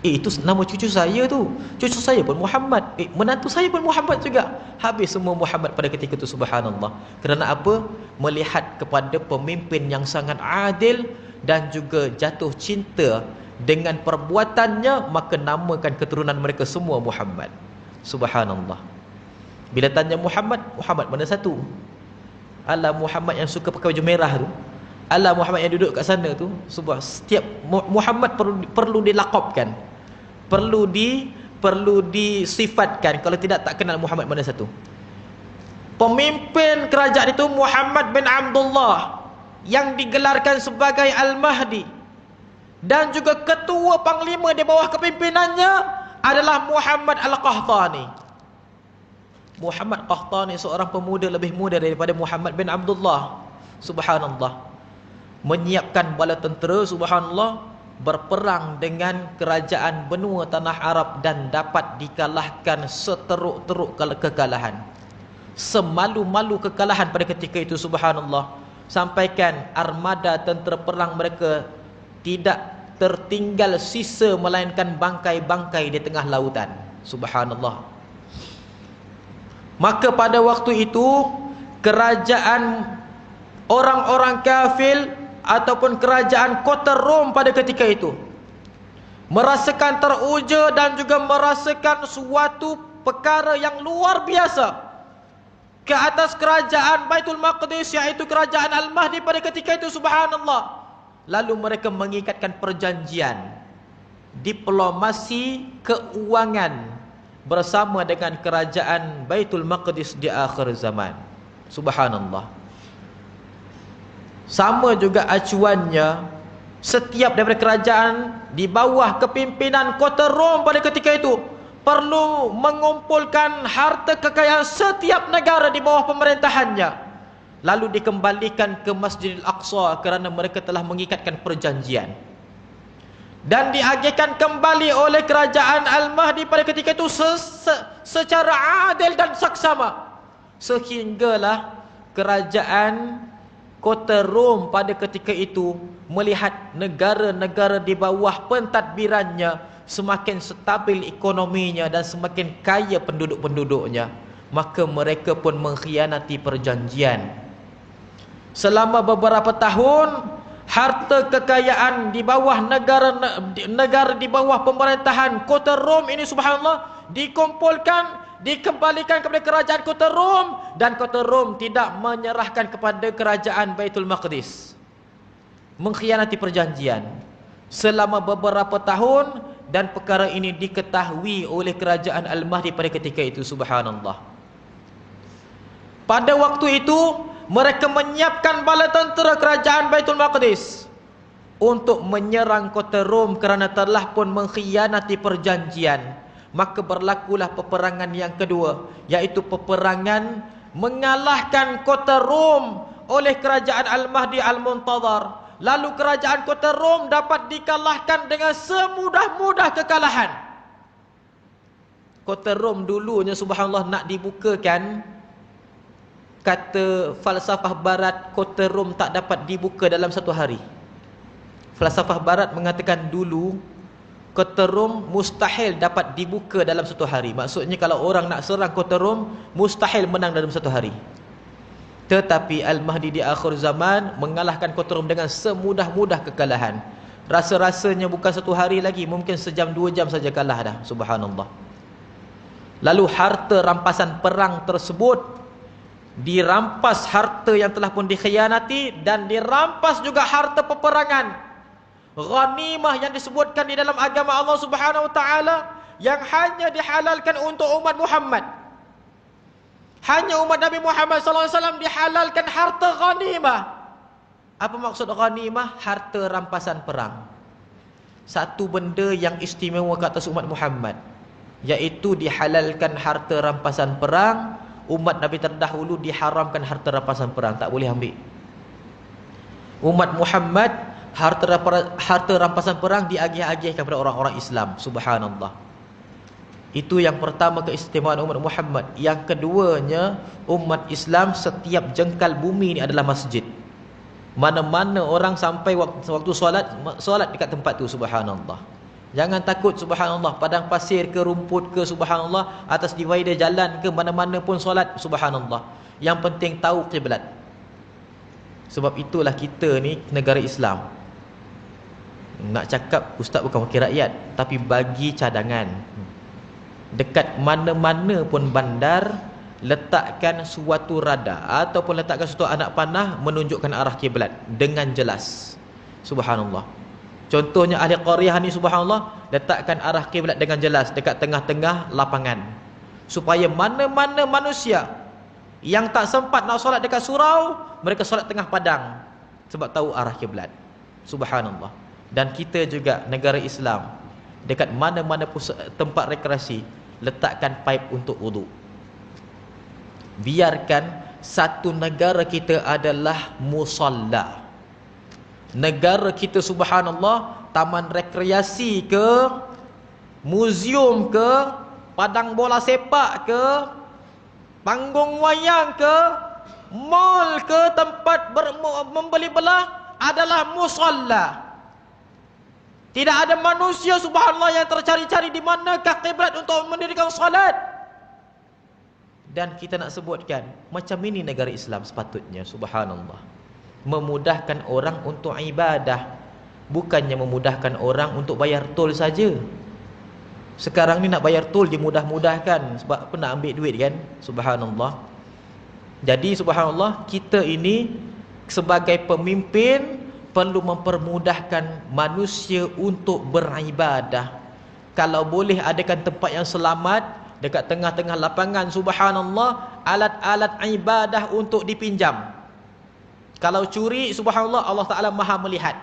Itu nama cucu saya tu. Cucu saya pun Muhammad. Menantu saya pun Muhammad juga. Habis semua Muhammad pada ketika itu, subhanallah. Kerana apa? Melihat kepada pemimpin yang sangat adil dan juga jatuh cinta dengan perbuatannya, maka namakan keturunan mereka semua Muhammad. Subhanallah. Bila tanya Muhammad, Muhammad mana satu? Allah Muhammad yang suka pakai baju merah tu, Allah Muhammad yang duduk kat sana tu. Setiap Muhammad perlu dilaqabkan, perlu disifatkan. Kalau tidak, tak kenal Muhammad mana satu. Pemimpin kerajaan itu Muhammad bin Abdullah yang digelarkan sebagai Al-Mahdi, dan juga ketua panglima di bawah kepimpinannya adalah Muhammad Al-Qahtani. Muhammad Qahtani seorang pemuda lebih muda daripada Muhammad bin Abdullah. Subhanallah. Menyiapkan bala tentera, subhanallah, berperang dengan kerajaan benua tanah Arab dan dapat dikalahkan seteruk-teruk kekalahan. Semalu-malu kekalahan pada ketika itu, subhanallah. Sampaikan armada tentera perang mereka tidak tertinggal sisa melainkan bangkai-bangkai di tengah lautan. Subhanallah. Maka pada waktu itu kerajaan orang-orang kafir ataupun kerajaan kota Rom pada ketika itu merasakan teruja dan juga merasakan suatu perkara yang luar biasa ke atas kerajaan Baitul Maqdis, iaitu kerajaan Al-Mahdi pada ketika itu, subhanallah. Lalu mereka mengikatkan perjanjian diplomasi keuangan bersama dengan kerajaan Baitul Maqdis di akhir zaman. Subhanallah. Sama juga acuannya, setiap daripada kerajaan di bawah kepimpinan kota Rom pada ketika itu perlu mengumpulkan harta kekayaan setiap negara di bawah pemerintahannya, lalu dikembalikan ke Masjidil Aqsa kerana mereka telah mengikatkan perjanjian, dan diagihkan kembali oleh kerajaan Al-Mahdi pada ketika itu secara adil dan saksama. Sehinggalah kerajaan kota Rom pada ketika itu melihat negara-negara di bawah pentadbirannya semakin stabil ekonominya dan semakin kaya penduduk-penduduknya, maka mereka pun mengkhianati perjanjian. Selama beberapa tahun, harta kekayaan di bawah negara di bawah pemerintahan kota Rom ini, subhanallah, dikumpulkan, dikembalikan kepada kerajaan kota Rom, dan kota Rom tidak menyerahkan kepada kerajaan Baitul Maqdis. Mengkhianati perjanjian selama beberapa tahun, dan perkara ini diketahui oleh kerajaan Al-Mahdi pada ketika itu, subhanallah. Pada waktu itu mereka menyiapkan bala tentera kerajaan Baitul Maqdis untuk menyerang kota Rom kerana telah pun mengkhianati perjanjian. Maka berlakulah peperangan yang kedua, iaitu peperangan mengalahkan kota Rom oleh kerajaan Al-Mahdi Al-Muntazar. Lalu kerajaan kota Rom dapat dikalahkan dengan semudah-mudah kekalahan. Kota Rom dulunya, subhanallah, nak dibukakan, kata falsafah barat, kota Rom tak dapat dibuka dalam satu hari. Falsafah barat mengatakan dulu kota Rom mustahil dapat dibuka dalam satu hari. Maksudnya kalau orang nak serang kota Rom, mustahil menang dalam satu hari. Tetapi Al-Mahdi di akhir zaman mengalahkan kota Rom dengan semudah-mudah kekalahan. Rasa-rasanya bukan satu hari lagi, mungkin sejam dua jam saja kalah dah, subhanallah. Lalu harta rampasan perang tersebut dirampas, harta yang telah pun dikhianati, dan dirampas juga harta peperangan, ghanimah yang disebutkan di dalam agama Allah Subhanahu wa taala yang hanya dihalalkan untuk umat Muhammad. Hanya umat Nabi Muhammad sallallahu alaihi wasallam dihalalkan harta ghanimah. Apa maksud ghanimah? Harta rampasan perang. satu benda yang istimewa ke atas umat Muhammad, iaitu dihalalkan harta rampasan perang. Umat Nabi terdahulu diharamkan harta rampasan perang, tak boleh ambil. Umat Muhammad harta rampasan perang diagih-agihkan kepada orang-orang Islam. Subhanallah. Itu yang pertama, keistimewaan umat Muhammad. Yang keduanya, umat Islam setiap jengkal bumi ini adalah masjid. Mana-mana orang sampai waktu solat dekat tempat tu. Subhanallah. Jangan takut, subhanallah, padang pasir ke, rumput ke, subhanallah, atas divider jalan ke, mana-mana pun solat, subhanallah. Yang penting tahu kiblat. Sebab itulah kita ni negara Islam. Nak cakap ustaz bukan wakil rakyat, tapi bagi cadangan. Dekat mana-mana pun bandar, letakkan suatu radar ataupun letakkan suatu anak panah menunjukkan arah kiblat dengan jelas. Subhanallah. Contohnya ahli qaryah ni, subhanallah, letakkan arah kiblat dengan jelas dekat tengah-tengah lapangan, supaya mana-mana manusia yang tak sempat nak solat dekat surau, mereka solat tengah padang, sebab tahu arah kiblat. Subhanallah. Dan kita juga negara Islam, dekat mana-mana tempat rekreasi, letakkan paip untuk wudu. Biarkan satu negara kita adalah musalla. Negara kita, subhanallah, taman rekreasi ke, muzium ke, padang bola sepak ke, panggung wayang ke, mall ke, tempat membeli belah adalah musalla. Tidak ada manusia, subhanallah, yang tercari-cari di manakah kiblat untuk mendirikan salat. Dan kita nak sebutkan, macam ini negara Islam sepatutnya, subhanallah. Memudahkan orang untuk ibadah, bukannya memudahkan orang untuk bayar tol saja. Sekarang ni nak bayar tol dimudah-mudahkan, sebab apa? Nak ambil duit kan. Subhanallah. Jadi subhanallah, kita ini sebagai pemimpin perlu mempermudahkan manusia untuk beribadah. Kalau boleh adakan tempat yang selamat dekat tengah-tengah lapangan, subhanallah, alat-alat ibadah untuk dipinjam. Kalau curi, subhanallah, Allah Ta'ala maha melihat.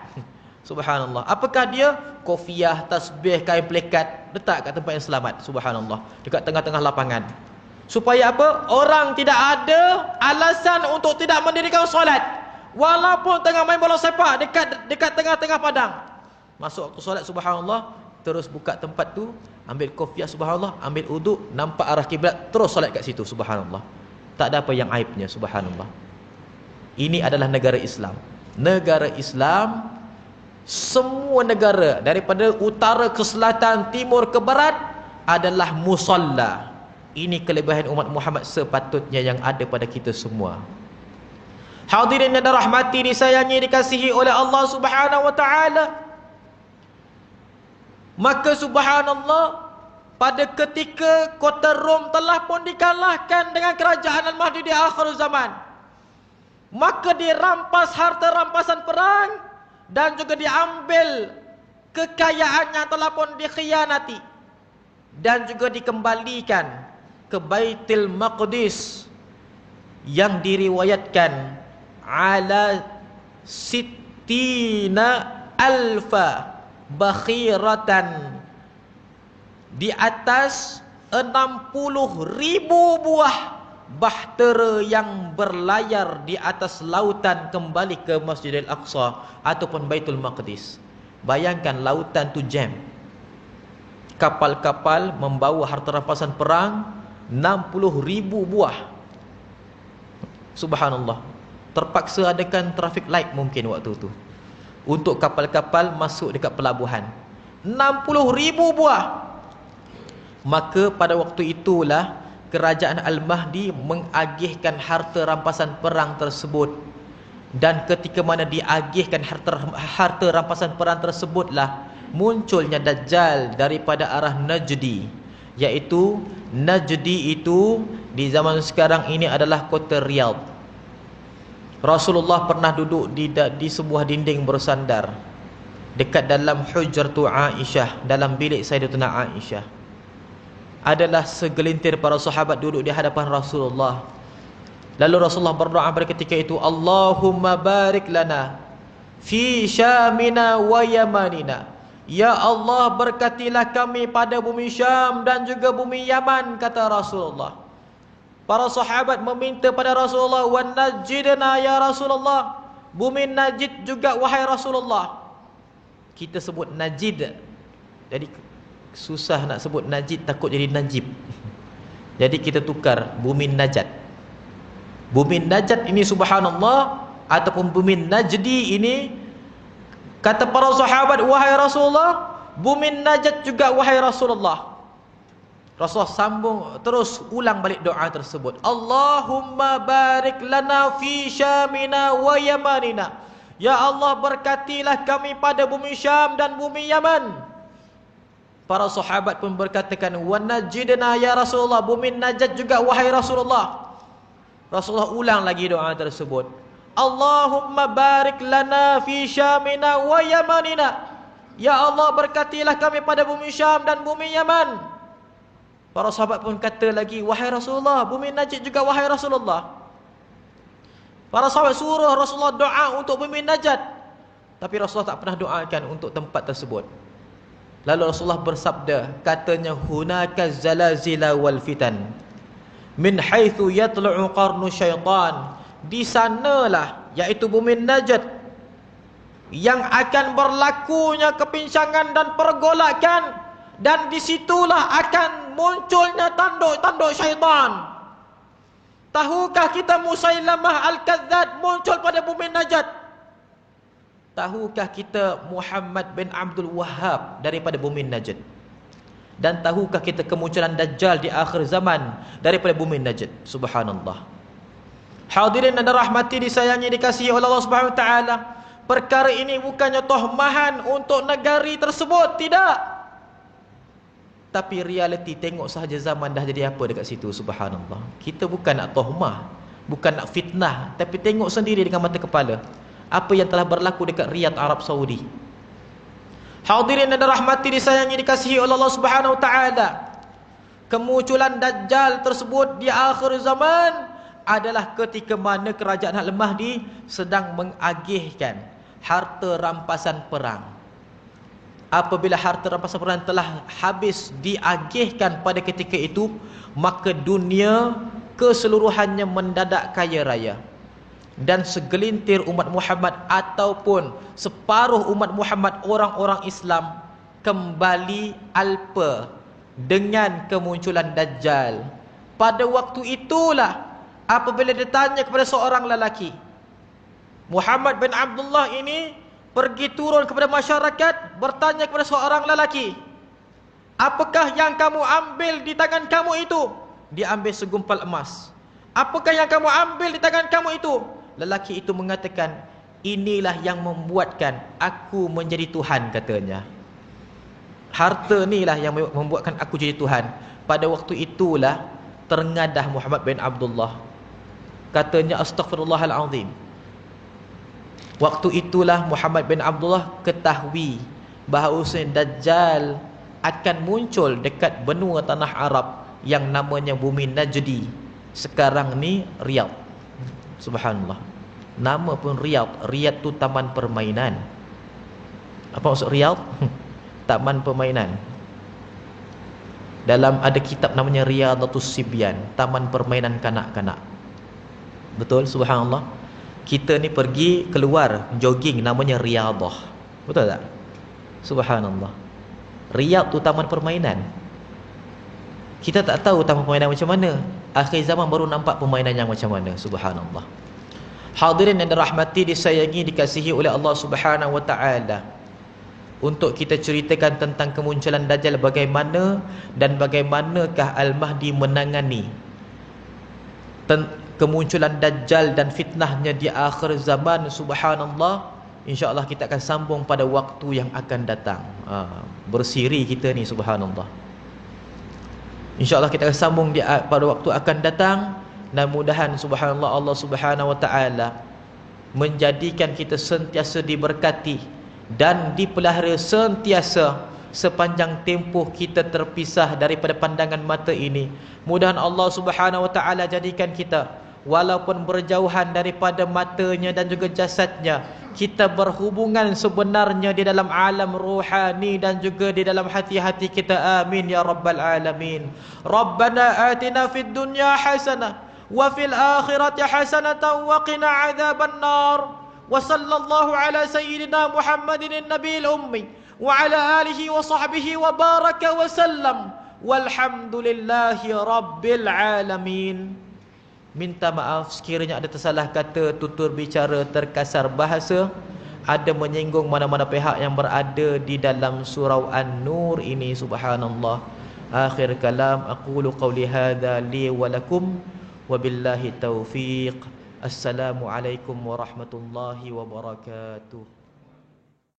Subhanallah. Apakah dia? Kofiah, tasbih, kain pelekat, letak kat tempat yang selamat. Subhanallah. Dekat tengah-tengah lapangan. Supaya apa? Orang tidak ada alasan untuk tidak mendirikan solat. Walaupun tengah main bola sepak dekat tengah-tengah padang. Masuk waktu solat, subhanallah, terus buka tempat tu, ambil kofiah, subhanallah, ambil uduk, nampak arah kiblat, terus solat kat situ, subhanallah. Tak ada apa yang aibnya, subhanallah. Ini adalah negara Islam. Negara Islam, semua negara daripada utara ke selatan, timur ke barat adalah musalla. Ini kelebihan umat Muhammad sepatutnya yang ada pada kita semua. Hadirin yang dirahmati, disayangi, dikasihi oleh Allah Subhanahu wa taala. Maka subhanallah, pada ketika kota Rom telah pun dikalahkan dengan kerajaan Al-Mahdi di akhir zaman, maka dirampas harta rampasan perang dan juga diambil kekayaan yang telah pun dikhianati, dan juga dikembalikan ke Baitul Maqdis yang diriwayatkan ala sittina alfa bakhiratan, di atas 60.000 buah bahtera yang berlayar di atas lautan kembali ke Masjidil Aqsa ataupun Baitul Maqdis. Bayangkan lautan tu jam. Kapal-kapal membawa harta rampasan perang 60.000 buah. Subhanallah. Terpaksa adakan traffic light mungkin waktu tu untuk kapal-kapal masuk dekat pelabuhan. 60.000 buah. Maka pada waktu itulah kerajaan Al-Mahdi mengagihkan harta rampasan perang tersebut. Dan ketika mana diagihkan harta rampasan perang tersebutlah munculnya Dajjal daripada arah Najdi. Iaitu Najdi itu di zaman sekarang ini adalah kota Riyadh. Rasulullah pernah duduk di sebuah dinding bersandar dekat dalam hujratu Aisyah, dalam bilik Sayyidatuna Aisyah. Adalah segelintir para sahabat duduk di hadapan Rasulullah. Lalu Rasulullah berdoa pada ketika itu, Allahumma barik lana fi syamina wa yamanina. Ya Allah, berkatilah kami pada bumi Syam dan juga bumi Yaman, kata Rasulullah. Para sahabat meminta pada Rasulullah, wa najidna ya Rasulullah, bumi Najd juga wahai Rasulullah. Kita sebut Najd, jadi susah nak sebut Najd, takut jadi Najib. Jadi kita tukar bumi Najd. Bumi Najd ini subhanallah, ataupun bumi Najdi ini, kata para sahabat, wahai Rasulullah, bumi Najd juga wahai Rasulullah. Rasulullah sambung terus ulang balik doa tersebut. Allahumma barik lana fi Syamina wa Yamanina. Ya Allah, berkatilah kami pada bumi Syam dan bumi Yaman. Para sahabat pun berkatakan, wa najidna ya Rasulullah, bumi Najd juga wahai Rasulullah. Rasulullah ulang lagi doa tersebut. Allahumma barik lana fi Syamina wa Yamanina. Ya Allah, berkatilah kami pada bumi Syam dan bumi Yaman. Para sahabat pun kata lagi, wahai Rasulullah, bumi Najd juga wahai Rasulullah. Para sahabat suruh Rasulullah doa untuk bumi Najd, tapi Rasulullah tak pernah doakan untuk tempat tersebut. Lalu Rasulullah bersabda, katanya, hunaka zalazila wal fitan min haitsu yatlu'u qarnu syaitan. Di sanalah, iaitu bumi Najd, yang akan berlakunya kepincangan dan pergolakan, dan disitulah akan munculnya tanduk-tanduk syaitan. Tahukah kita Musailamah Al-Kadzdzab muncul pada bumi Najd? Tahukah kita Muhammad bin Abdul Wahhab daripada bumi Najd? Dan tahukah kita kemunculan Dajjal di akhir zaman daripada bumi Najd? Subhanallah. Hadirin dan rahmati disayangi dikasihi oleh Allah Subhanahu wa taala, perkara ini bukannya tohmahan untuk negari tersebut, tidak. Tapi realiti, tengok sahaja zaman dah jadi apa dekat situ. Subhanallah. Kita bukan nak tohmah, bukan nak fitnah, tapi tengok sendiri dengan mata kepala apa yang telah berlaku dekat Riyadh, Arab Saudi. Hadirin dan rahmati disayangi dikasihi oleh Allah Subhanahu wa taala, kemunculan Dajjal tersebut di akhir zaman adalah ketika mana kerajaan Al-Mahdi sedang mengagihkan harta rampasan perang. Apabila harta rampasan perang telah habis diagihkan pada ketika itu, maka dunia keseluruhannya mendadak kaya raya. Dan segelintir umat Muhammad ataupun separuh umat Muhammad, orang-orang Islam, kembali alpa dengan kemunculan Dajjal. Pada waktu itulah apabila ditanya kepada seorang lelaki, Muhammad bin Abdullah ini pergi turun kepada masyarakat, bertanya kepada seorang lelaki, apakah yang kamu ambil di tangan kamu itu? Dia ambil segumpal emas. Apakah yang kamu ambil di tangan kamu itu? Lelaki itu mengatakan, inilah yang membuatkan aku menjadi Tuhan, katanya. Harta inilah yang membuatkan aku jadi Tuhan. Pada waktu itulah terengadah Muhammad bin Abdullah. Katanya, astaghfirullahalazim. Waktu itulah Muhammad bin Abdullah ketahui bahawa Dajjal akan muncul dekat benua tanah Arab yang namanya bumi Najdi. Sekarang ni Riyadh. Subhanallah. Nama pun Riyadh. Riyadh tu taman permainan. Apa maksud Riyadh? Taman permainan. Dalam ada kitab namanya Riyadhatus Sibyan, taman permainan kanak-kanak. Betul, subhanallah. Kita ni pergi keluar jogging namanya Riyadhah. Betul tak? Subhanallah. Riyadh tu taman permainan. Kita tak tahu taman permainan macam mana. Akhir zaman baru nampak permainan yang macam mana. Subhanallah. Hadirin yang dirahmati, disayangi, dikasihi oleh Allah Subhanahu wa taala. Untuk kita ceritakan tentang kemunculan Dajjal bagaimana dan bagaimanakah Al-Mahdi menangani kemunculan Dajjal dan fitnahnya di akhir zaman. Subhanallah. InsyaAllah kita akan sambung pada waktu yang akan datang. Bersiri kita ni, subhanallah. InsyaAllah kita akan sambung pada waktu akan datang. Dan mudahan subhanallah Allah Subhanahu wa ta'ala menjadikan kita sentiasa diberkati dan dipelihara sentiasa sepanjang tempoh kita terpisah daripada pandangan mata ini. Mudahan Allah Subhanahu wa ta'ala jadikan kita walaupun berjauhan daripada matanya dan juga jasadnya, kita berhubungan sebenarnya di dalam alam ruhani dan juga di dalam hati-hati kita. Amin ya rabbal alamin. Rabbana atina fid dunya hasanah wa fil akhirati hasanatan wa qina adzaban nar. Wa sallallahu ala sayyidina Muhammadin nabiyil ummi wa ala alihi wa sahbihi wa baraka wa sallam. Walhamdulillahi rabbil alamin. Minta maaf sekiranya ada tersalah kata, tutur bicara, terkasar bahasa, ada menyinggung mana-mana pihak yang berada di dalam surau An-Nur ini. Subhanallah. Akhir kalam, aqulu qawli hadha li wa lakum, wabillahi taufiq. Assalamualaikum warahmatullahi wabarakatuh.